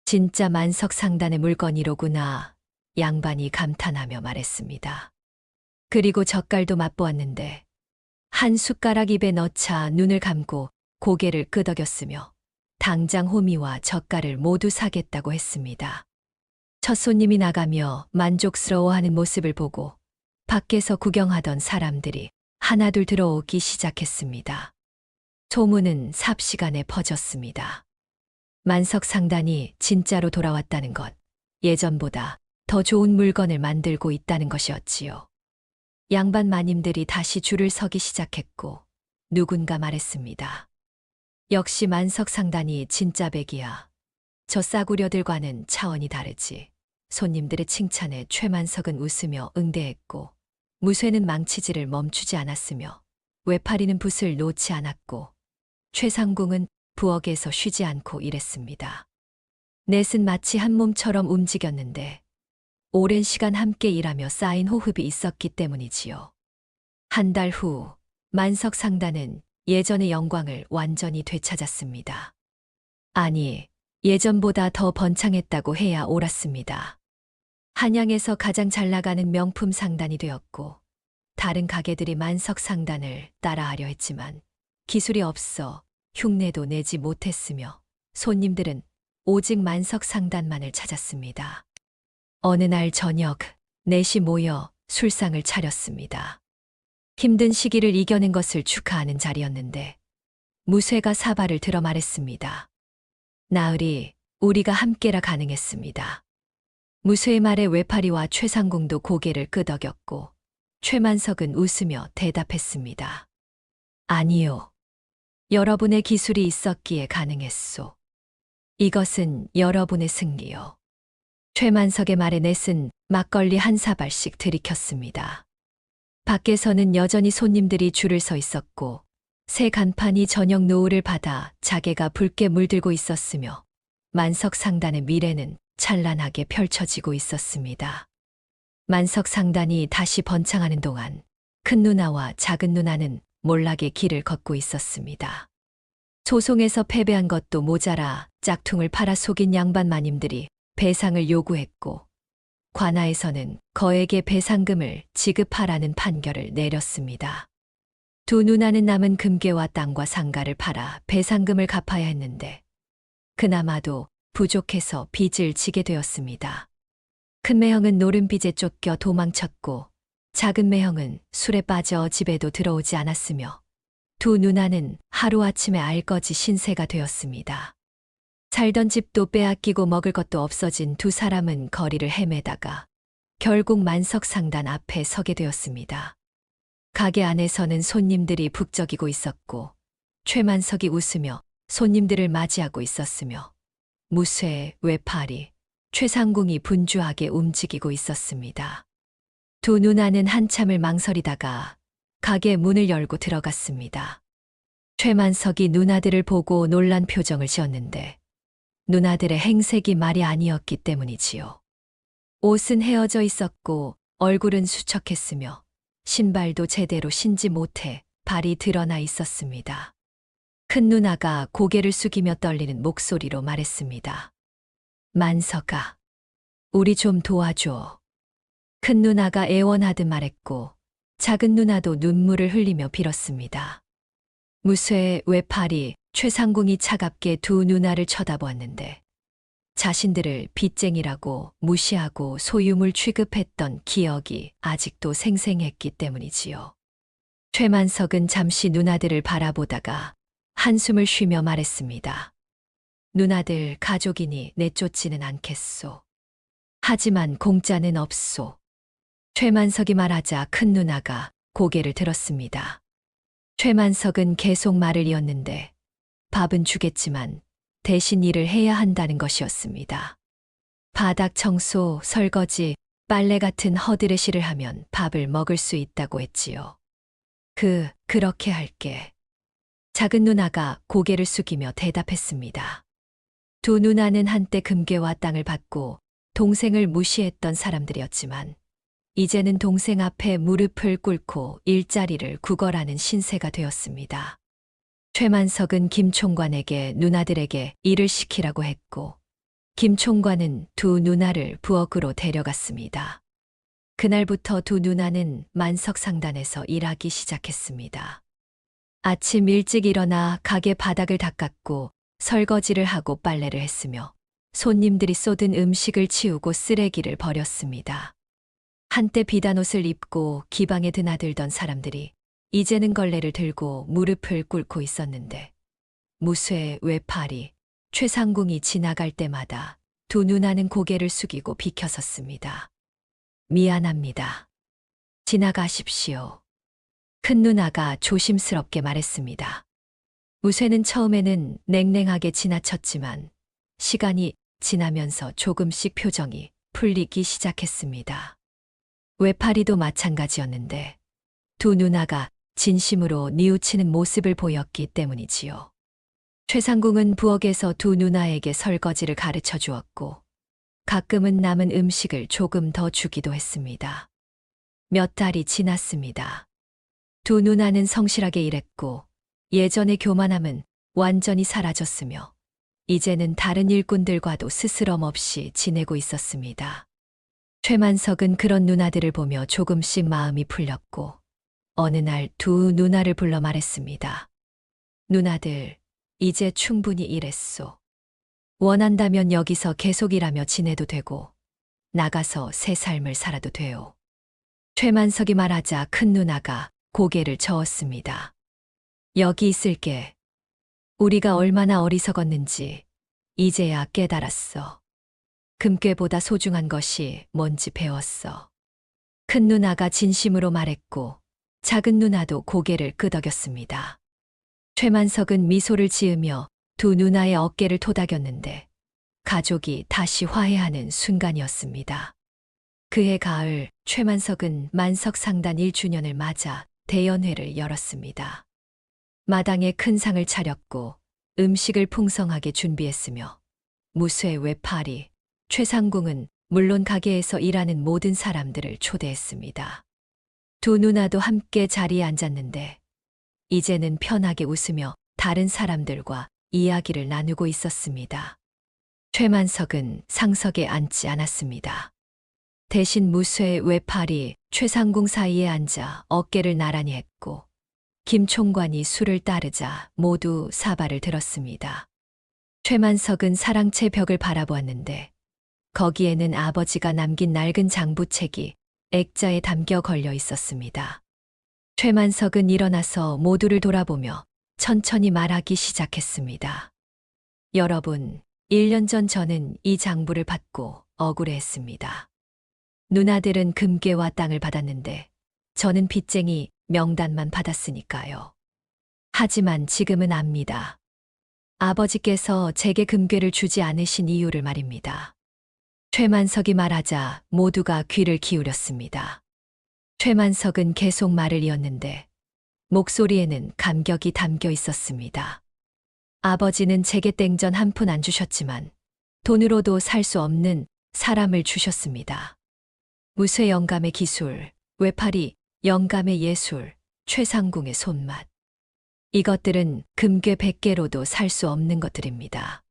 E: 진짜 만석상단의 물건이로구나. 양반이 감탄하며 말했습니다. 그리고 젓갈도 맛보았는데 한 숟가락 입에 넣자 눈을 감고 고개를 끄덕였으며 당장 호미와 젓갈을 모두 사겠다고 했습니다. 첫 손님이 나가며 만족스러워하는 모습을 보고 밖에서 구경하던 사람들이 하나둘 들어오기 시작했습니다. 소문은 삽시간에 퍼졌습니다. 만석상단이 진짜로 돌아왔다는 것, 예전보다 더 좋은 물건을 만들고 있다는 것이었지요. 양반 마님들이 다시 줄을 서기 시작했고 누군가 말했습니다. 역시 만석상단이 진짜 백이야. 저 싸구려들과는 차원이 다르지. 손님들의 칭찬에 최만석은 웃으며 응대했고 무쇠는 망치질을 멈추지 않았으며 외파리는 붓을 놓지 않았고 최상궁은 부엌에서 쉬지 않고 일했습니다. 넷은 마치 한 몸처럼 움직였는데 오랜 시간 함께 일하며 쌓인 호흡이 있었기 때문이지요. 한 달 후 만석상단은 예전의 영광을 완전히 되찾았습니다. 아니, 예전보다 더 번창했다고 해야 옳았습니다. 한양에서 가장 잘 나가는 명품 상단이 되었고 다른 가게들이 만석상단을 따라하려 했지만 기술이 없어 흉내도 내지 못했으며 손님들은 오직 만석상단만을 찾았습니다. 어느 날 저녁 넷이 모여 술상을 차렸습니다. 힘든 시기를 이겨낸 것을 축하하는 자리였는데 무쇠가 사발을 들어 말했습니다. 나으리, 우리가 함께라 가능했습니다. 무쇠의 말에 외파리와 최상궁도 고개를 끄덕였고 최만석은 웃으며 대답했습니다. 아니요. 여러분의 기술이 있었기에 가능했소. 이것은 여러분의 승리요. 최만석의 말에 넷은 막걸리 한 사발씩 들이켰습니다. 밖에서는 여전히 손님들이 줄을 서 있었고 새 간판이 저녁 노을을 받아 자개가 붉게 물들고 있었으며 만석상단의 미래는 찬란하게 펼쳐지고 있었습니다. 만석상단이 다시 번창하는 동안 큰 누나와 작은 누나는 몰락의 길을 걷고 있었습니다. 소송에서 패배한 것도 모자라 짝퉁을 팔아 속인 양반 마님들이 배상을 요구했고 관아에서는 거액의 배상금을 지급하라는 판결을 내렸습니다. 두 누나는 남은 금괴와 땅과 상가를 팔아 배상금을 갚아야 했는데 그나마도 부족해서 빚을 지게 되었습니다. 큰 매형은 노름빚에 쫓겨 도망쳤고 작은 매형은 술에 빠져 집에도 들어오지 않았으며 두 누나는 하루아침에 알거지 신세가 되었습니다. 살던 집도 빼앗기고 먹을 것도 없어진 두 사람은 거리를 헤매다가 결국 만석 상단 앞에 서게 되었습니다. 가게 안에서는 손님들이 북적이고 있었고 최만석이 웃으며 손님들을 맞이하고 있었으며 무쇠, 외파리, 최상궁이 분주하게 움직이고 있었습니다. 두 누나는 한참을 망설이다가 가게 문을 열고 들어갔습니다. 최만석이 누나들을 보고 놀란 표정을 지었는데 누나들의 행색이 말이 아니었기 때문이지요. 옷은 헤어져 있었고 얼굴은 수척했으며 신발도 제대로 신지 못해 발이 드러나 있었습니다. 큰 누나가 고개를 숙이며 떨리는 목소리로 말했습니다. 만석아, 우리 좀 도와줘. 큰 누나가 애원하듯 말했고 작은 누나도 눈물을 흘리며 빌었습니다. 무쇠, 외파리, 최상궁이 차갑게 두 누나를 쳐다보았는데 자신들을 빚쟁이라고 무시하고 소유물 취급했던 기억이 아직도 생생했기 때문이지요. 최만석은 잠시 누나들을 바라보다가 한숨을 쉬며 말했습니다. 누나들 가족이니 내쫓지는 않겠소. 하지만 공짜는 없소. 최만석이 말하자 큰 누나가 고개를 들었습니다. 최만석은 계속 말을 이었는데 밥은 주겠지만 대신 일을 해야 한다는 것이었습니다. 바닥 청소, 설거지, 빨래 같은 허드렛 일을 하면 밥을 먹을 수 있다고 했지요. 그렇게 할게. 작은 누나가 고개를 숙이며 대답했습니다. 두 누나는 한때 금괴와 땅을 받고 동생을 무시했던 사람들이었지만 이제는 동생 앞에 무릎을 꿇고 일자리를 구걸하는 신세가 되었습니다. 최만석은 김 총관에게 누나들에게 일을 시키라고 했고 김 총관은 두 누나를 부엌으로 데려갔습니다. 그날부터 두 누나는 만석 상단에서 일하기 시작했습니다. 아침 일찍 일어나 가게 바닥을 닦았고 설거지를 하고 빨래를 했으며 손님들이 쏟은 음식을 치우고 쓰레기를 버렸습니다. 한때 비단 옷을 입고 기방에 드나들던 사람들이 이제는 걸레를 들고 무릎을 꿇고 있었는데 무쇠, 외파리, 최상궁이 지나갈 때마다 두 누나는 고개를 숙이고 비켜섰습니다. 미안합니다. 지나가십시오. 큰 누나가 조심스럽게 말했습니다. 무쇠는 처음에는 냉랭하게 지나쳤지만 시간이 지나면서 조금씩 표정이 풀리기 시작했습니다. 외파리도 마찬가지였는데 두 누나가 진심으로 뉘우치는 모습을 보였기 때문이지요. 최상궁은 부엌에서 두 누나에게 설거지를 가르쳐 주었고 가끔은 남은 음식을 조금 더 주기도 했습니다. 몇 달이 지났습니다. 두 누나는 성실하게 일했고 예전의 교만함은 완전히 사라졌으며 이제는 다른 일꾼들과도 스스럼 없이 지내고 있었습니다. 최만석은 그런 누나들을 보며 조금씩 마음이 풀렸고 어느 날 두 누나를 불러 말했습니다. 누나들, 이제 충분히 일했소. 원한다면 여기서 계속 일하며 지내도 되고 나가서 새 삶을 살아도 돼요. 최만석이 말하자 큰 누나가 고개를 저었습니다. 여기 있을게. 우리가 얼마나 어리석었는지 이제야 깨달았어. 금괴보다 소중한 것이 뭔지 배웠어. 큰 누나가 진심으로 말했고 작은 누나도 고개를 끄덕였습니다. 최만석은 미소를 지으며 두 누나의 어깨를 토닥였는데 가족이 다시 화해하는 순간이었습니다. 그해 가을 최만석은 만석 상단 1주년을 맞아 대연회를 열었습니다. 마당에 큰 상을 차렸고 음식을 풍성하게 준비했으며 무쇠, 외파리, 최상궁은 물론 가게에서 일하는 모든 사람들을 초대했습니다. 두 누나도 함께 자리에 앉았는데 이제는 편하게 웃으며 다른 사람들과 이야기를 나누고 있었습니다. 최만석은 상석에 앉지 않았습니다. 대신 무쇠, 외파리, 최상궁 사이에 앉아 어깨를 나란히 했고 김 총관이 술을 따르자 모두 사발을 들었습니다. 최만석은 사랑채 벽을 바라보았는데 거기에는 아버지가 남긴 낡은 장부책이 액자에 담겨 걸려 있었습니다. 최만석은 일어나서 모두를 돌아보며 천천히 말하기 시작했습니다. 여러분, 1년 전 저는 이 장부를 받고 억울해했습니다. 누나들은 금괴와 땅을 받았는데 저는 빚쟁이 명단만 받았으니까요. 하지만 지금은 압니다. 아버지께서 제게 금괴를 주지 않으신 이유를 말입니다. 최만석이 말하자 모두가 귀를 기울였습니다. 최만석은 계속 말을 이었는데 목소리에는 감격이 담겨 있었습니다. 아버지는 제게 땡전 한 푼 안 주셨지만 돈으로도 살 수 없는 사람을 주셨습니다. 무쇠 영감의 기술, 외파리 영감의 예술, 최상궁의 손맛. 이것들은 금괴 100개로도 살 수 없는 것들입니다.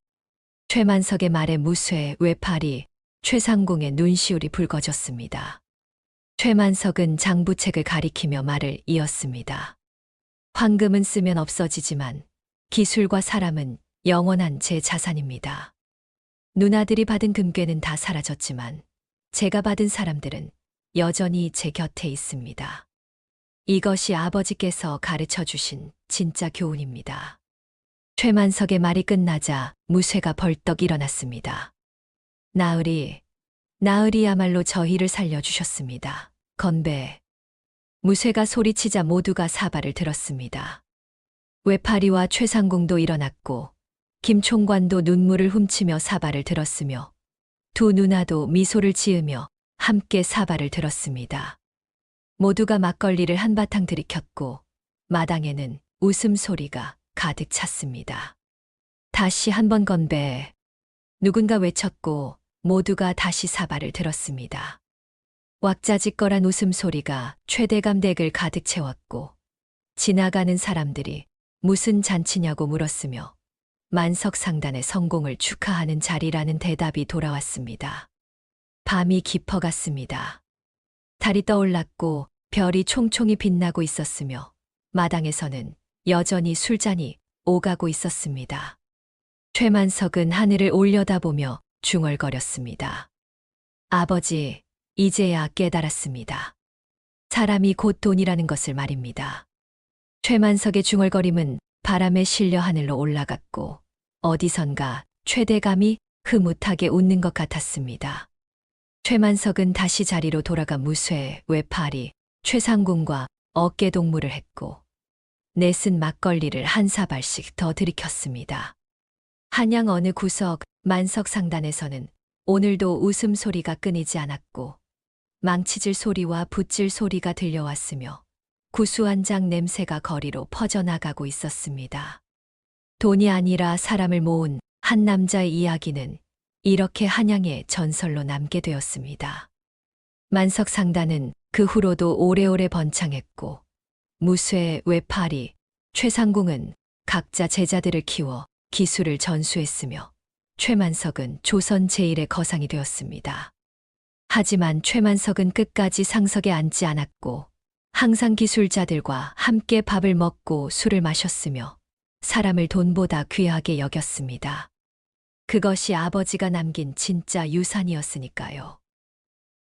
E: 최만석의 말에 무쇠, 외파리, 최상궁의 눈시울이 붉어졌습니다. 최만석은 장부책을 가리키며 말을 이었습니다. 황금은 쓰면 없어지지만 기술과 사람은 영원한 제 자산입니다. 누나들이 받은 금괴는 다 사라졌지만 제가 받은 사람들은 여전히 제 곁에 있습니다. 이것이 아버지께서 가르쳐 주신 진짜 교훈입니다. 최만석의 말이 끝나자 무쇠가 벌떡 일어났습니다. 나으리야말로 저희를 살려주셨습니다. 건배. 무쇠가 소리치자 모두가 사발을 들었습니다. 외파리와 최상궁도 일어났고 김 총관도 눈물을 훔치며 사발을 들었으며 두 누나도 미소를 지으며 함께 사발을 들었습니다. 모두가 막걸리를 한바탕 들이켰고 마당에는 웃음소리가 가득 찼습니다. 다시 한번 건배. 누군가 외쳤고 모두가 다시 사발을 들었습니다. 왁자지껄한 웃음소리가 최대감 댁을 가득 채웠고 지나가는 사람들이 무슨 잔치냐고 물었으며 만석상단의 성공을 축하하는 자리라는 대답이 돌아왔습니다. 밤이 깊어갔습니다. 달이 떠올랐고 별이 총총히 빛나고 있었으며 마당에서는 여전히 술잔이 오가고 있었습니다. 최만석은 하늘을 올려다보며 중얼거렸습니다. 아버지, 이제야 깨달았습니다. 사람이 곧 돈이라는 것을 말입니다. 최만석의 중얼거림은 바람에 실려 하늘로 올라갔고 어디선가 최대감이 흐뭇하게 웃는 것 같았습니다. 최만석은 다시 자리로 돌아가 무쇠, 외파리, 최상궁과 어깨동무를 했고 내쓴 막걸리를 한 사발씩 더 들이켰습니다. 한양 어느 구석 만석상단에서는 오늘도 웃음소리가 끊이지 않았고 망치질 소리와 붓질 소리가 들려왔으며 구수한 장 냄새가 거리로 퍼져나가고 있었습니다. 돈이 아니라 사람을 모은 한 남자의 이야기는 이렇게 한양의 전설로 남게 되었습니다. 만석상단은 그 후로도 오래오래 번창했고 무쇠, 외파리, 최상궁은 각자 제자들을 키워 기술을 전수했으며 최만석은 조선 제1의 거상이 되었습니다. 하지만 최만석은 끝까지 상석에 앉지 않았고 항상 기술자들과 함께 밥을 먹고 술을 마셨으며 사람을 돈보다 귀하게 여겼습니다. 그것이 아버지가 남긴 진짜 유산이었으니까요.